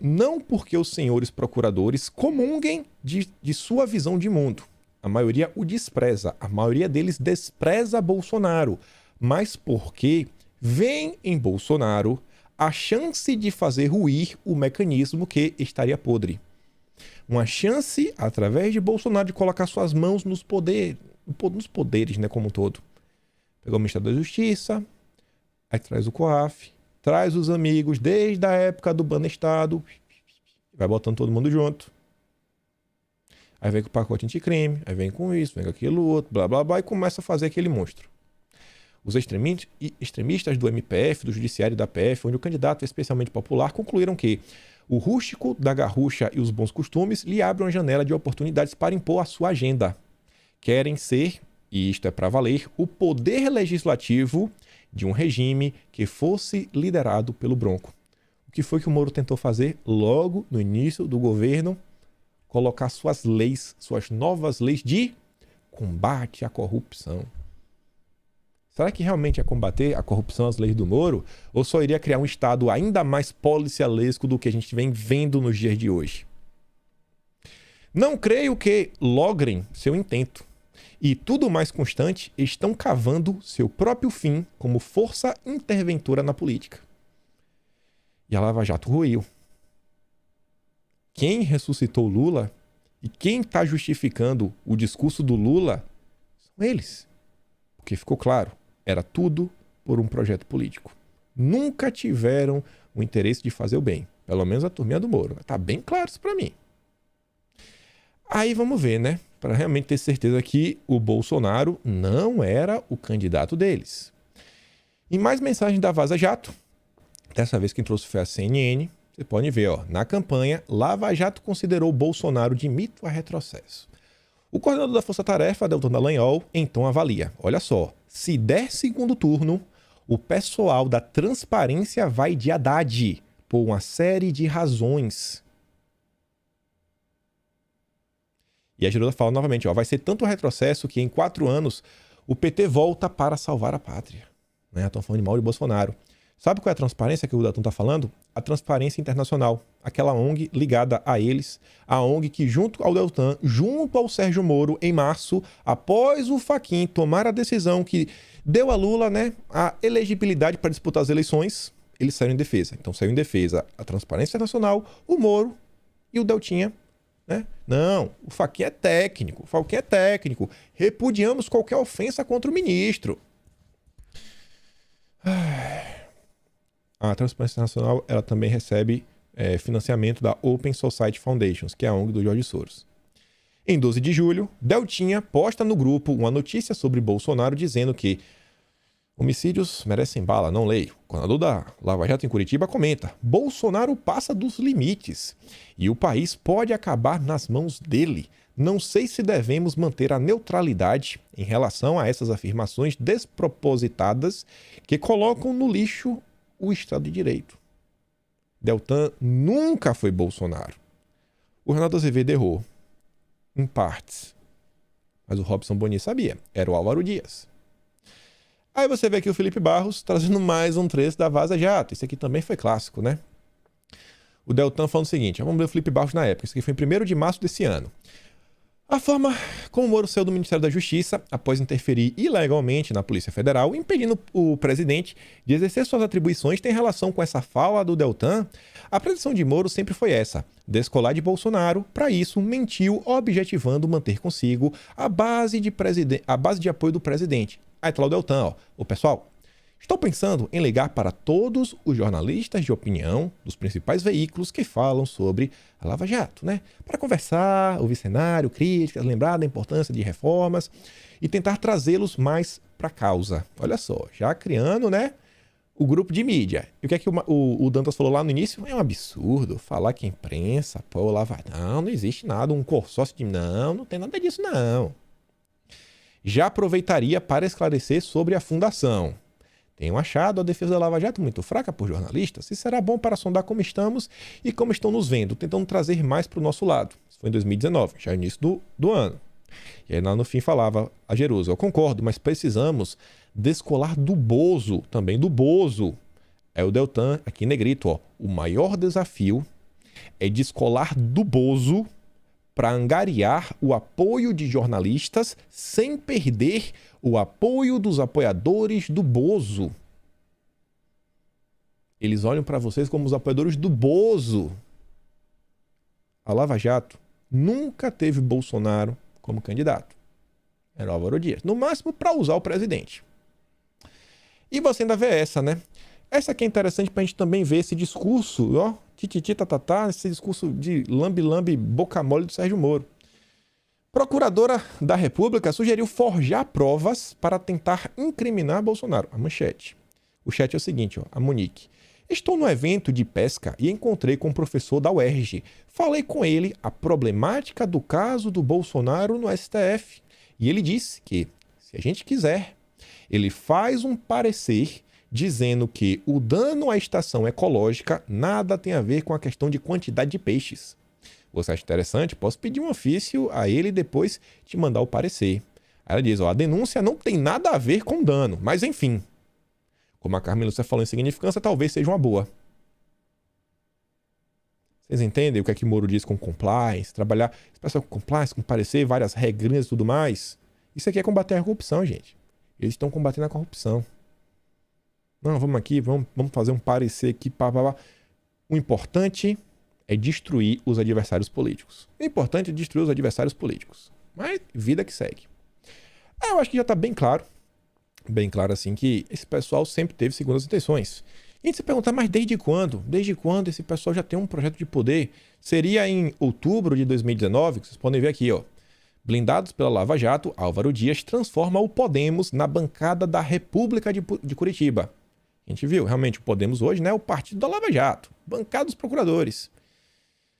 não porque os senhores procuradores comunguem de sua visão de mundo. A maioria o despreza. A maioria deles despreza Bolsonaro. Mas porque vem em Bolsonaro a chance de fazer ruir o mecanismo que estaria podre. Uma chance, através de Bolsonaro, de colocar suas mãos nos poderes, né, como um todo. Pegou o Ministério da Justiça, aí traz o COAF, traz os amigos desde a época do Banestado, vai botando todo mundo junto. Aí vem com o pacote anticrime, aí vem com isso, vem com aquilo outro, blá blá blá, e começa a fazer aquele monstro. Os extremistas do MPF, do Judiciário e da PF, onde o candidato é especialmente popular, concluíram que o rústico da garrucha e os bons costumes lhe abrem uma janela de oportunidades para impor a sua agenda. Querem ser, e isto é para valer, o poder legislativo de um regime que fosse liderado pelo Bronco. O que foi que o Moro tentou fazer logo no início do governo? Colocar suas leis, suas novas leis de combate à corrupção. Será que realmente ia combater a corrupção, as leis do Moro? Ou só iria criar um Estado ainda mais policialesco do que a gente vem vendo nos dias de hoje? Não creio que logrem seu intento. E tudo mais constante, estão cavando seu próprio fim como força interventora na política. E a Lava Jato ruiu. Quem ressuscitou Lula e quem está justificando o discurso do Lula são eles. Porque ficou claro, era tudo por um projeto político. Nunca tiveram o interesse de fazer o bem. Pelo menos a turminha do Moro. Tá bem claro isso para mim. Aí vamos ver, né? Para realmente ter certeza que o Bolsonaro não era o candidato deles. E mais mensagens da Vaza Jato. Dessa vez quem trouxe foi a CNN. Você pode ver, ó, na campanha, Lava Jato considerou Bolsonaro de mito a retrocesso. O coordenador da Força Tarefa, Deltan Dallagnol, então avalia. Olha só, se der segundo turno, o pessoal da transparência vai de Haddad, por uma série de razões. E a Geruda fala novamente, ó, vai ser tanto retrocesso que em 4 anos o PT volta para salvar a pátria. Né? Estão falando de mal de Bolsonaro. Sabe qual é a transparência que o Deltan está falando? A Transparência Internacional. Aquela ONG ligada a eles. A ONG que, junto ao Deltan, junto ao Sérgio Moro, em março, após o Fachin tomar a decisão que deu a Lula, né, a elegibilidade para disputar as eleições, eles saíram em defesa. Então saiu em defesa a Transparência Internacional, o Moro e o Deltinha. Né? Não, o Fachin é técnico. O Fachin é técnico. Repudiamos qualquer ofensa contra o ministro. A Transparência Nacional ela também recebe financiamento da Open Society Foundations, que é a ONG do Jorge Soros. Em 12 de julho, Deltinha posta no grupo uma notícia sobre Bolsonaro dizendo que homicídios merecem bala, não leio. O coordenador da Lava Jato em Curitiba comenta: Bolsonaro passa dos limites e o país pode acabar nas mãos dele. Não sei se devemos manter a neutralidade em relação a essas afirmações despropositadas que colocam no lixo o Estado de Direito. Deltan nunca foi Bolsonaro. O Renato Azevedo errou, em partes. Mas o Robson Boni sabia, era o Álvaro Dias. Aí você vê aqui o Felipe Barros trazendo mais um trecho da Vaza Jato. Isso aqui também foi clássico, né? O Deltan falando o seguinte, vamos ver o Felipe Barros na época. Isso aqui foi em 1º de março desse ano. A forma como o Moro saiu do Ministério da Justiça, após interferir ilegalmente na Polícia Federal, impedindo o presidente de exercer suas atribuições, tem relação com essa fala do Deltan. A pretensão de Moro sempre foi essa: descolar de Bolsonaro. Para isso, mentiu, objetivando manter consigo a base de apoio do presidente. Aí tá lá o Deltan, ó. Ô pessoal, estou pensando em ligar para todos os jornalistas de opinião dos principais veículos que falam sobre a Lava Jato, né? Para conversar, ouvir cenário, críticas, lembrar da importância de reformas e tentar trazê-los mais para a causa. Olha só, já criando, né, o grupo de mídia. E o que é que o Dantas falou lá no início? É um absurdo falar que a imprensa apoia o Lava Jato. Não existe nada, um consórcio de... Não tem nada disso, não. Já aproveitaria para esclarecer sobre a fundação. Tenho achado a defesa da Lava Jato muito fraca por jornalistas e será bom para sondar como estamos e como estão nos vendo, tentando trazer mais para o nosso lado. Isso foi em 2019, já no início do ano. E aí lá no fim falava a Jerusa: eu concordo, mas precisamos descolar do Bozo, também do Bozo. É o Deltan, aqui em negrito, ó. O maior desafio é descolar do Bozo para angariar o apoio de jornalistas sem perder o apoio dos apoiadores do Bozo. Eles olham para vocês como os apoiadores do Bozo. a Lava Jato nunca teve Bolsonaro como candidato. Era o Álvaro Dias. No máximo para usar o presidente. E você ainda vê essa, né? Essa aqui é interessante pra gente também ver esse discurso, ó, tititi tatatá, esse discurso de lambe-lambe boca mole do Sérgio Moro. Procuradora da República sugeriu forjar provas para tentar incriminar Bolsonaro. A manchete. O chat é o seguinte, ó, a Monique. Estou no evento de pesca e encontrei com um professor da UERJ. Falei com ele a problemática do caso do Bolsonaro no STF. E ele disse que, se a gente quiser, ele faz um parecer dizendo que o dano à estação ecológica nada tem a ver com a questão de quantidade de peixes. Você acha interessante? Posso pedir um ofício a ele e depois te mandar o parecer. Aí ela diz, ó, a denúncia não tem nada a ver com dano, mas enfim. Como a Carmen Lúcia falou em significância, talvez seja uma boa. Vocês entendem o que é que Moro diz com compliance? Trabalhar com compliance, com parecer, várias regrinhas e tudo mais. Isso aqui é combater a corrupção, gente. Eles estão combatendo a corrupção. Não, vamos aqui, vamos fazer um parecer aqui. O importante é destruir os adversários políticos. O importante é destruir os adversários políticos. Mas vida que segue. Eu acho que já está bem claro assim, que esse pessoal sempre teve segundas intenções. E a gente se perguntar, mas desde quando? Desde quando esse pessoal já tem um projeto de poder? Seria em outubro de 2019, que vocês podem ver aqui, ó. Blindados pela Lava Jato, Álvaro Dias transforma o Podemos na bancada da República de Curitiba. A gente viu, realmente, o Podemos hoje, né, é o partido da Lava Jato, bancada dos procuradores.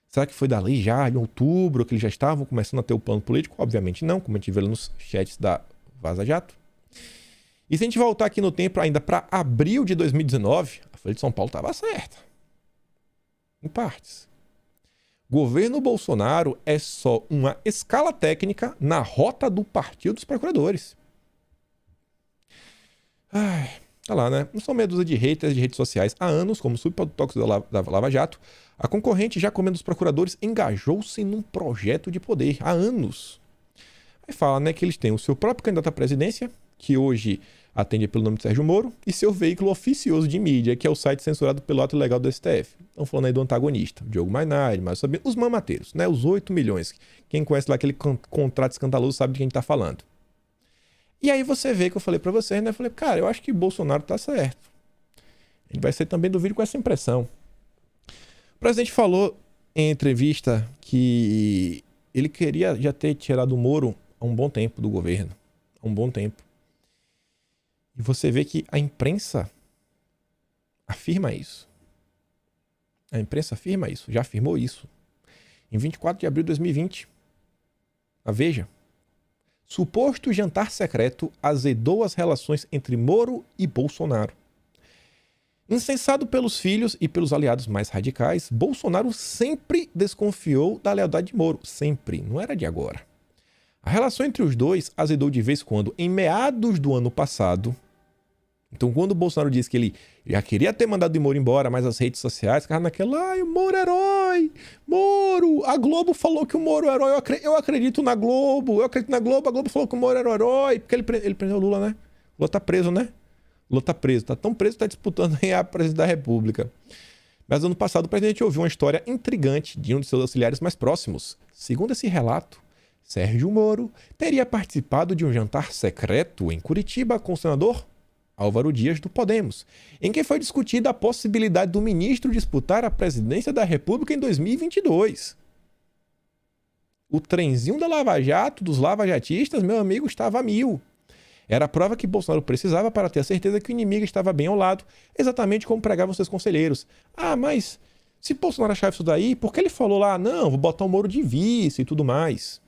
Será que foi dali já, em outubro, que eles já estavam começando a ter o plano político? Obviamente não, como a gente viu nos chats da Vaza Jato. E se a gente voltar aqui no tempo ainda para abril de 2019, a Folha de São Paulo estava certa. Em partes. Governo Bolsonaro é só uma escala técnica na rota do Partido dos Procuradores. Tá lá, né? Não são meia dúzia de haters de redes sociais há anos, como subprotóxicos da Lava Jato. A concorrente, já comendo os procuradores, engajou-se num projeto de poder há anos. Aí fala, né, que eles têm o seu próprio candidato à presidência, que hoje atende pelo nome de Sérgio Moro, e seu veículo oficioso de mídia, que é o site censurado pelo ato legal do STF. Estão falando aí do antagonista, Diogo Mainardi, mas sabendo, os mamateiros, né, os 8 milhões. Quem conhece lá aquele contrato escandaloso sabe de quem está falando. E aí você vê que eu falei para vocês, né, eu falei, cara, eu acho que Bolsonaro tá certo. Ele vai ser também do vídeo com essa impressão. O presidente falou em entrevista que ele queria já ter tirado o Moro há um bom tempo do governo. Há um bom tempo. E você vê que a imprensa afirma isso. A imprensa afirma isso, já afirmou isso. Em 24 de abril de 2020, a Veja. Suposto jantar secreto azedou as relações entre Moro e Bolsonaro. Incensado pelos filhos e pelos aliados mais radicais, Bolsonaro sempre desconfiou da lealdade de Moro. Sempre, não era de agora. A relação entre os dois azedou de vez quando, em meados do ano passado. Então, quando o Bolsonaro disse que ele já queria ter mandado o Moro embora, mas as redes sociais ficaram naquela, o Moro é herói, Moro, a Globo falou que o Moro é herói, eu acredito na Globo, a Globo falou que o Moro era herói, porque ele prendeu o Lula, né? O Lula tá preso, né? O Lula tá preso, tá tão preso que tá disputando a presidência da República. Mas ano passado o presidente ouviu uma história intrigante de um de seus auxiliares mais próximos. Segundo esse relato, Sérgio Moro teria participado de um jantar secreto em Curitiba com o senador Álvaro Dias do Podemos, em que foi discutida a possibilidade do ministro disputar a presidência da República em 2022. O trenzinho da Lava Jato, dos lavajatistas, meu amigo, estava a mil. Era a prova que Bolsonaro precisava para ter a certeza que o inimigo estava bem ao lado, exatamente como pregavam seus conselheiros. Mas se Bolsonaro achava isso daí, por que ele falou lá, não, vou botar o Moro de vice e tudo mais?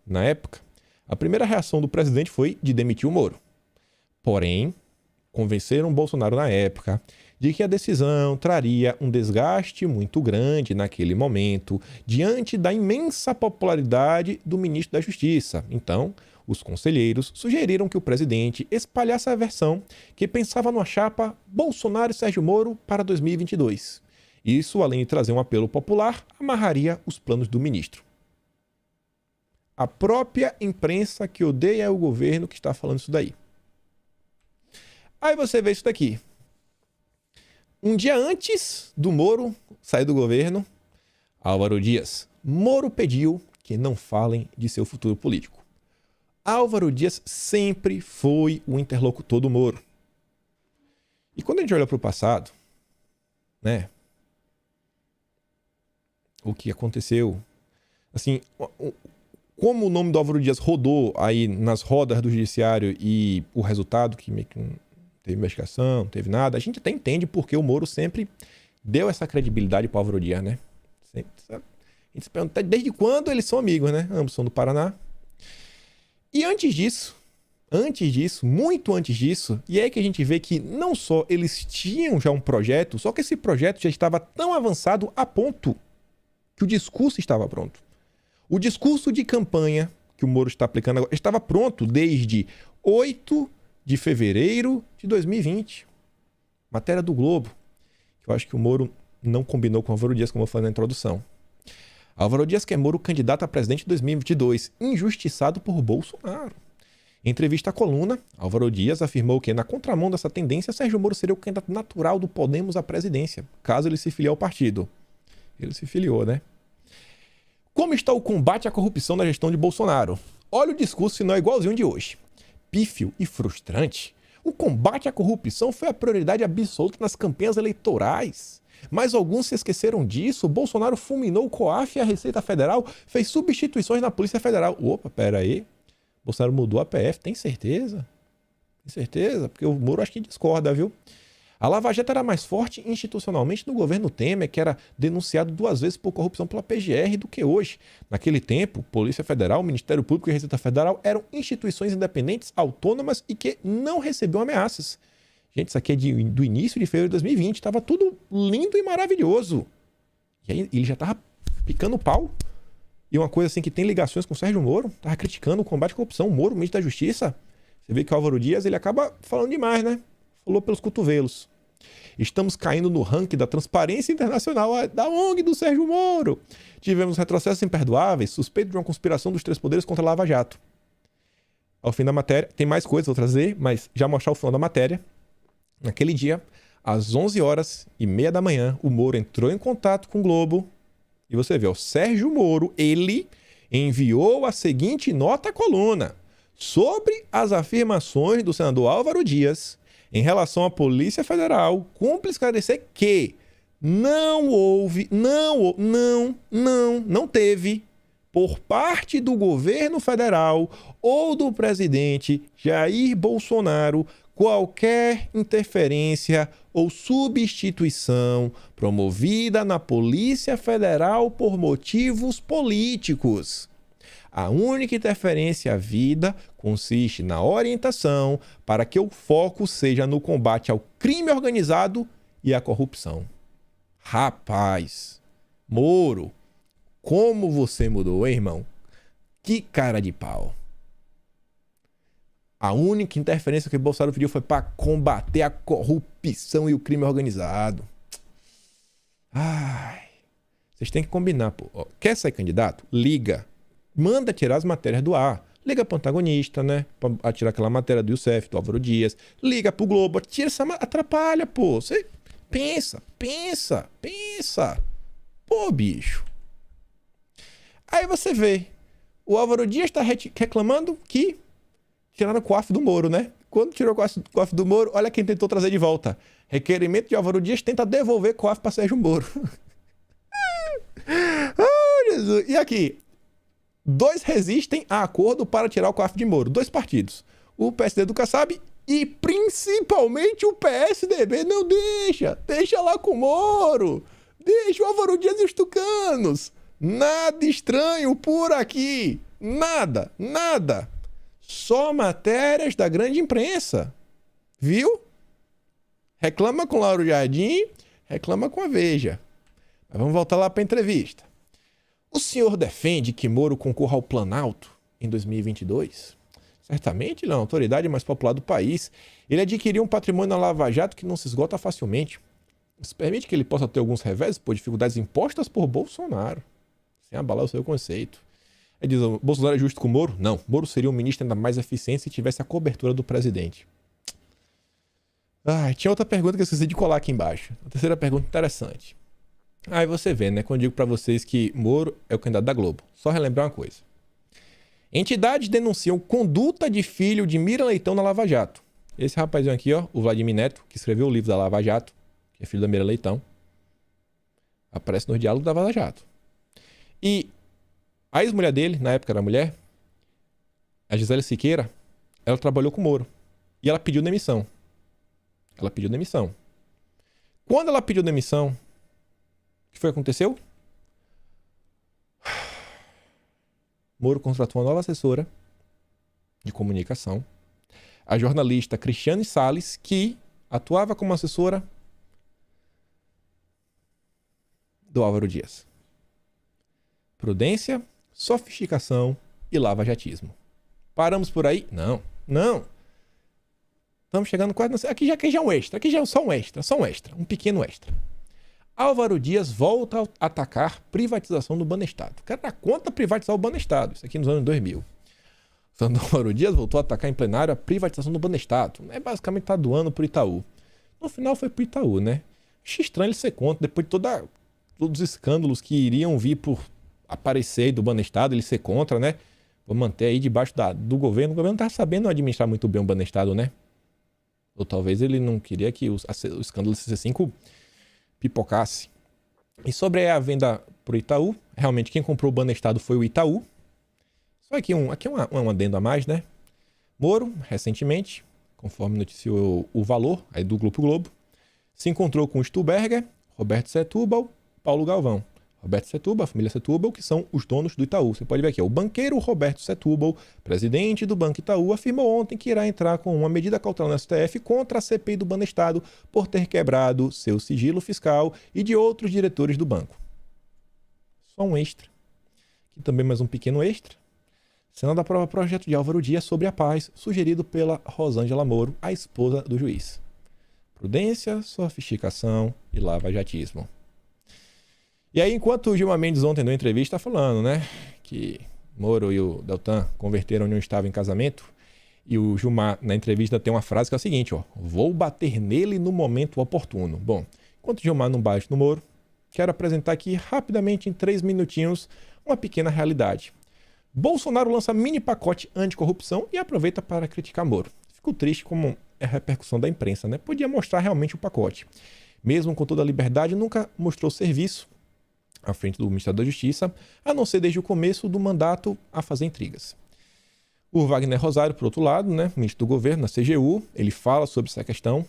Na época, a primeira reação do presidente foi de demitir o Moro. Porém, convenceram Bolsonaro na época de que a decisão traria um desgaste muito grande naquele momento, diante da imensa popularidade do ministro da Justiça. Então, os conselheiros sugeriram que o presidente espalhasse a versão que pensava numa chapa Bolsonaro e Sérgio Moro para 2022. Isso, além de trazer um apelo popular, amarraria os planos do ministro. A própria imprensa que odeia o governo que está falando isso daí. Aí você vê isso daqui. Um dia antes do Moro sair do governo, Álvaro Dias. Moro pediu que não falem de seu futuro político. Álvaro Dias sempre foi o interlocutor do Moro. E quando a gente olha para o passado, né? O que aconteceu? Assim, como o nome do Álvaro Dias rodou aí nas rodas do judiciário e o resultado, que meio que não teve investigação, não teve nada, a gente até entende porque o Moro sempre deu essa credibilidade para o Álvaro Dias, né? A gente se pergunta desde quando eles são amigos, né? Ambos são do Paraná. E antes disso, muito antes disso, e é aí que a gente vê que não só eles tinham já um projeto, só que esse projeto já estava tão avançado a ponto que o discurso estava pronto. O discurso de campanha que o Moro está aplicando agora estava pronto desde 8 de fevereiro de 2020. Matéria do Globo. Eu acho que o Moro não combinou com o Álvaro Dias, como eu falei na introdução. Álvaro Dias quer Moro candidato a presidente em 2022, injustiçado por Bolsonaro. Em entrevista à coluna, Álvaro Dias afirmou que, na contramão dessa tendência, Sérgio Moro seria o candidato natural do Podemos à presidência, caso ele se filie ao partido. Ele se filiou, né? Como está o combate à corrupção na gestão de Bolsonaro? Olha o discurso, se não é igualzinho de hoje. Pífio e frustrante. O combate à corrupção foi a prioridade absoluta nas campanhas eleitorais. Mas alguns se esqueceram disso. Bolsonaro fulminou o COAF e a Receita Federal, fez substituições na Polícia Federal. Opa, pera aí. Bolsonaro mudou a PF, tem certeza? Tem certeza? Porque o Moro acho que discorda, viu? A Lava Jato era mais forte institucionalmente no governo Temer, que era denunciado 2 vezes por corrupção pela PGR, do que hoje. Naquele tempo, Polícia Federal, Ministério Público e Receita Federal eram instituições independentes, autônomas e que não recebiam ameaças. Gente, isso aqui é do início de fevereiro de 2020, estava tudo lindo e maravilhoso. E aí ele já estava picando pau. E uma coisa assim que tem ligações com o Sérgio Moro, estava criticando o combate à corrupção, o Moro, ministro da Justiça. Você vê que o Álvaro Dias, ele acaba falando demais, né? Falou pelos cotovelos. Estamos caindo no ranking da Transparência Internacional, da ONG do Sérgio Moro. Tivemos retrocessos imperdoáveis, suspeito de uma conspiração dos 3 poderes contra a Lava Jato. Ao fim da matéria, tem mais coisas, vou trazer, mas já mostrar o final da matéria. Naquele dia, às 11h30 da manhã, o Moro entrou em contato com o Globo. E você vê, o Sérgio Moro, ele enviou a seguinte nota à coluna sobre as afirmações do senador Álvaro Dias em relação à Polícia Federal, cumpre esclarecer que não teve, por parte do governo federal ou do presidente Jair Bolsonaro, qualquer interferência ou substituição promovida na Polícia Federal por motivos políticos. A única interferência havida consiste na orientação para que o foco seja no combate ao crime organizado e à corrupção. Rapaz, Moro, como você mudou, hein, irmão? Que cara de pau. A única interferência que o Bolsonaro pediu foi para combater a corrupção e o crime organizado. Ai, vocês têm que combinar, pô. Ó, quer ser candidato? Liga. Manda tirar as matérias do ar. Liga pro antagonista, né? Pra tirar aquela matéria do Youssef, do Álvaro Dias. Liga pro Globo. Tira essa... Atrapalha, pô. Você pensa. Pô, bicho. Aí você vê. O Álvaro Dias tá reclamando que tiraram o COAF do Moro, né? Quando tirou o COAF do Moro, olha quem tentou trazer de volta. Requerimento de Álvaro Dias tenta devolver COAF para Sérgio Moro. Oh, Jesus. E aqui, 2 resistem a acordo para tirar o COAF de Moro. 2 partidos. O PSD do Kassab e principalmente o PSDB. Não deixa. Deixa lá com o Moro. Deixa o Álvaro Dias e os tucanos. Nada estranho por aqui. Nada. Só matérias da grande imprensa. Viu? Reclama com Lauro Jardim, reclama com a Veja. Mas vamos voltar lá para a entrevista. O senhor defende que Moro concorra ao Planalto em 2022? Certamente ele é a autoridade mais popular do país. Ele adquiriu um patrimônio na Lava Jato que não se esgota facilmente. Isso permite que ele possa ter alguns revés por dificuldades impostas por Bolsonaro, sem abalar o seu conceito. Ele diz, Bolsonaro é justo com o Moro? Não. Moro seria um ministro ainda mais eficiente se tivesse a cobertura do presidente. Tinha outra pergunta que eu esqueci de colar aqui embaixo. A terceira pergunta interessante. Aí você vê, né? Quando eu digo pra vocês que Moro é o candidato da Globo. Só relembrar uma coisa. Entidades denunciam conduta de filho de Mira Leitão na Lava Jato. Esse rapazinho aqui, ó, o Vladimir Neto, que escreveu o livro da Lava Jato, que é filho da Mira Leitão, aparece nos diálogos da Lava Jato. E a ex-mulher dele, na época era mulher, a Gisele Siqueira, ela trabalhou com o Moro. E ela pediu demissão. Quando ela pediu demissão, o que foi que aconteceu? Moro contratou uma nova assessora de comunicação, a jornalista Cristiane Salles, que atuava como assessora do Álvaro Dias. Prudência, sofisticação e lava-jatismo. Paramos por aí? Não. Estamos chegando quase... Aqui já é um extra. Aqui já é só um extra. Um pequeno extra. Álvaro Dias volta a atacar privatização do Banestado. O cara dá conta de privatizar o Banestado. Isso aqui nos anos 2000. Álvaro Dias voltou a atacar em plenário a privatização do Banestado. Basicamente está doando pro Itaú. No final foi pro Itaú, né? Acho estranho ele ser contra. Depois de todos os escândalos que iriam vir por aparecer aí do Banestado, ele ser contra, né? Vou manter aí debaixo do governo. O governo não tá sabendo administrar muito bem o Banestado, né? Ou talvez ele não queria que o escândalo do CC5 pipocasse. E sobre a venda pro Itaú, realmente quem comprou o Banestado foi o Itaú. Só aqui um adendo a mais, né? Moro, recentemente, conforme noticiou o Valor, aí do Grupo Globo, se encontrou com Stuberger, Roberto Setúbal, Paulo Galvão. Roberto Setúbal, a família Setúbal, que são os donos do Itaú. Você pode ver aqui, o banqueiro Roberto Setúbal, presidente do Banco Itaú, afirmou ontem que irá entrar com uma medida cautelar no STF contra a CPI do Banestado por ter quebrado seu sigilo fiscal e de outros diretores do banco. Só um extra. Aqui também mais um pequeno extra. Senado aprova projeto de Álvaro Dias sobre a paz, sugerido pela Rosângela Moro, a esposa do juiz. Prudência, sofisticação e lava-jatismo. E aí, enquanto o Gilmar Mendes ontem deu entrevista falando, né, que Moro e o Deltan converteram onde estava em casamento, e o Gilmar, na entrevista, tem uma frase que é a seguinte, ó, vou bater nele no momento oportuno. Bom, enquanto o Gilmar não bate no Moro, quero apresentar aqui rapidamente, em 3 minutinhos, uma pequena realidade. Bolsonaro lança mini pacote anticorrupção e aproveita para criticar Moro. Fico triste como é a repercussão da imprensa, né? Podia mostrar realmente o pacote. Mesmo com toda a liberdade, nunca mostrou serviço à frente do Ministério da Justiça, a não ser desde o começo do mandato a fazer intrigas. O Wagner Rosário, por outro lado, né, ministro do governo, na CGU, ele fala sobre essa questão.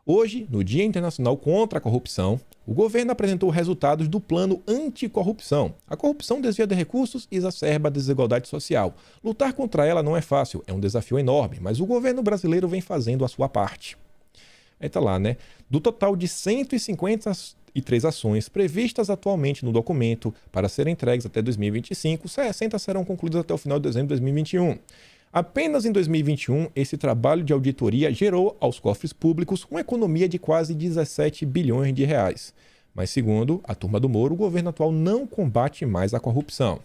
Hoje, no Dia Internacional contra a Corrupção, o governo apresentou resultados do Plano Anticorrupção. A corrupção desvia de recursos e exacerba a desigualdade social. Lutar contra ela não é fácil, é um desafio enorme, mas o governo brasileiro vem fazendo a sua parte. Aí tá lá, né? Do total de 153 ações previstas atualmente no documento para serem entregues até 2025, 60 serão concluídas até o final de dezembro de 2021. Apenas em 2021, esse trabalho de auditoria gerou aos cofres públicos uma economia de quase 17 bilhões de reais. Mas, segundo a turma do Moro, o governo atual não combate mais a corrupção.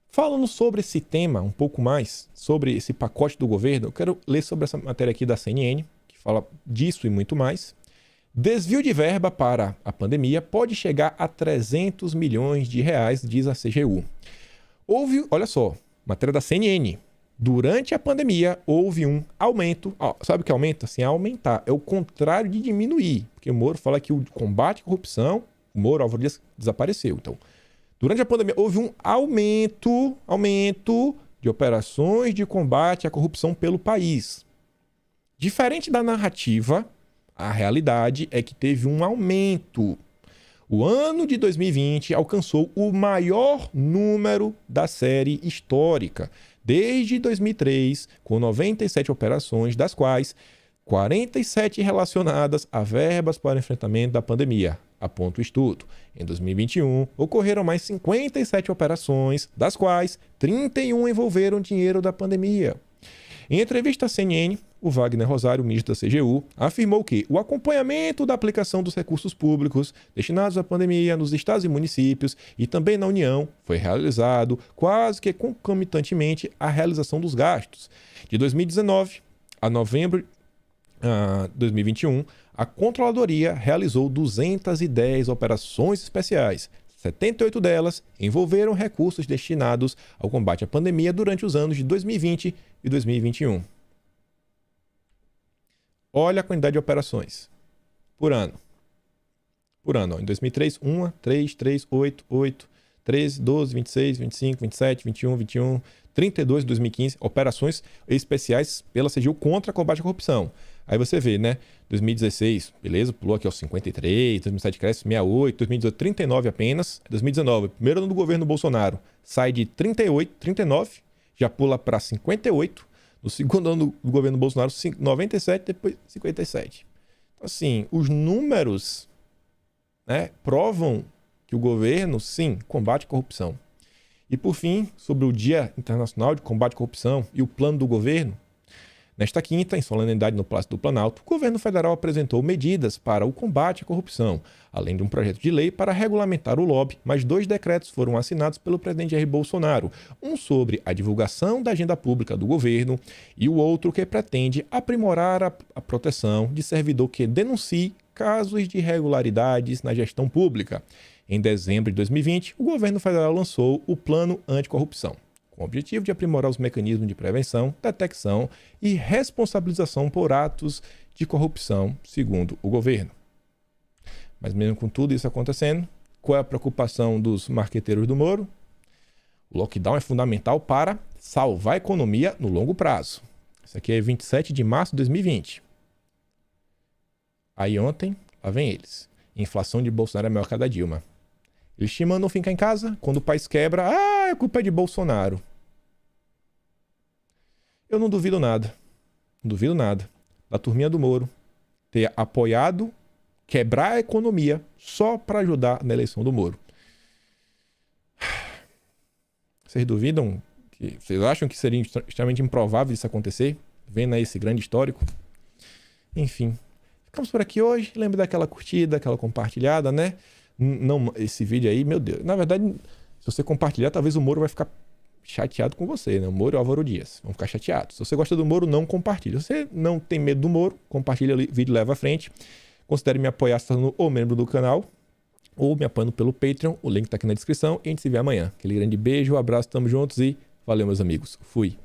Falando sobre esse tema, um pouco mais, sobre esse pacote do governo, eu quero ler sobre essa matéria aqui da CNN, que fala disso e muito mais. Desvio de verba para a pandemia pode chegar a 300 milhões de reais, diz a CGU. Olha só, matéria da CNN. Durante a pandemia, houve um aumento. Sabe o que aumenta? Assim, aumentar. É o contrário de diminuir. Porque o Moro fala que o combate à corrupção, o Moro, Álvaro Dias, desapareceu. Então, durante a pandemia, houve um aumento de operações de combate à corrupção pelo país. Diferente da narrativa, a realidade é que teve um aumento. O ano de 2020 alcançou o maior número da série histórica, desde 2003, com 97 operações, das quais 47 relacionadas a verbas para o enfrentamento da pandemia, aponta o estudo. Em 2021, ocorreram mais 57 operações, das quais 31 envolveram dinheiro da pandemia. Em entrevista à CNN, o Wagner Rosário, ministro da CGU, afirmou que o acompanhamento da aplicação dos recursos públicos destinados à pandemia nos estados e municípios e também na União foi realizado quase que concomitantemente à realização dos gastos. De 2019 a novembro 2021, a Controladoria realizou 210 operações especiais. 78 delas envolveram recursos destinados ao combate à pandemia durante os anos de 2020 e 2021. Olha a quantidade de operações por ano. Por ano, ó. Em 2003, 1, 3, 3, 8, 8, 13, 12, 26, 25, 27, 21, 21, 32 em 2015, operações especiais pela CGU contra combate à corrupção. Aí você vê, né? 2016, beleza, pulou aqui aos 53, 2017 cresce 68, 2018 39 apenas, 2019, primeiro ano do governo Bolsonaro, sai de 38, 39, já pula para 58, no segundo ano do governo Bolsonaro 97, depois 57. Então, assim, os números, né, provam que o governo, sim, combate a corrupção. E por fim, sobre o Dia Internacional de Combate à Corrupção e o plano do governo, nesta quinta, em solenidade no Palácio do Planalto, o governo federal apresentou medidas para o combate à corrupção, além de um projeto de lei para regulamentar o lobby, mas 2 decretos foram assinados pelo presidente Jair Bolsonaro, um sobre a divulgação da agenda pública do governo e o outro que pretende aprimorar a proteção de servidor que denuncie casos de irregularidades na gestão pública. Em dezembro de 2020, o governo federal lançou o Plano Anticorrupção, com o objetivo de aprimorar os mecanismos de prevenção, detecção e responsabilização por atos de corrupção, segundo o governo. Mas mesmo com tudo isso acontecendo, qual é a preocupação dos marqueteiros do Moro? O lockdown é fundamental para salvar a economia no longo prazo. Isso aqui é 27 de março de 2020. Aí ontem, lá vem eles. Inflação de Bolsonaro é maior que a da Dilma. Eles te mandam ficar em casa, quando o país quebra, a culpa é de Bolsonaro. Eu não duvido nada da turminha do Moro ter apoiado quebrar a economia só para ajudar na eleição do Moro. Vocês duvidam? Vocês acham que seria extremamente improvável isso acontecer? Vendo aí esse grande histórico? Enfim, ficamos por aqui hoje. Lembre daquela curtida, aquela compartilhada, né? Não, esse vídeo aí, meu Deus. Na verdade, se você compartilhar, talvez o Moro vai ficar chateado com você, né? O Moro e o Álvaro Dias vão ficar chateados. Se você gosta do Moro, não compartilhe. Se você não tem medo do Moro, compartilha o vídeo, leva à frente. Considere me apoiar se tornando ou membro do canal ou me apoiando pelo Patreon. O link tá aqui na descrição e a gente se vê amanhã. Aquele grande beijo, abraço, tamo juntos e valeu, meus amigos. Fui.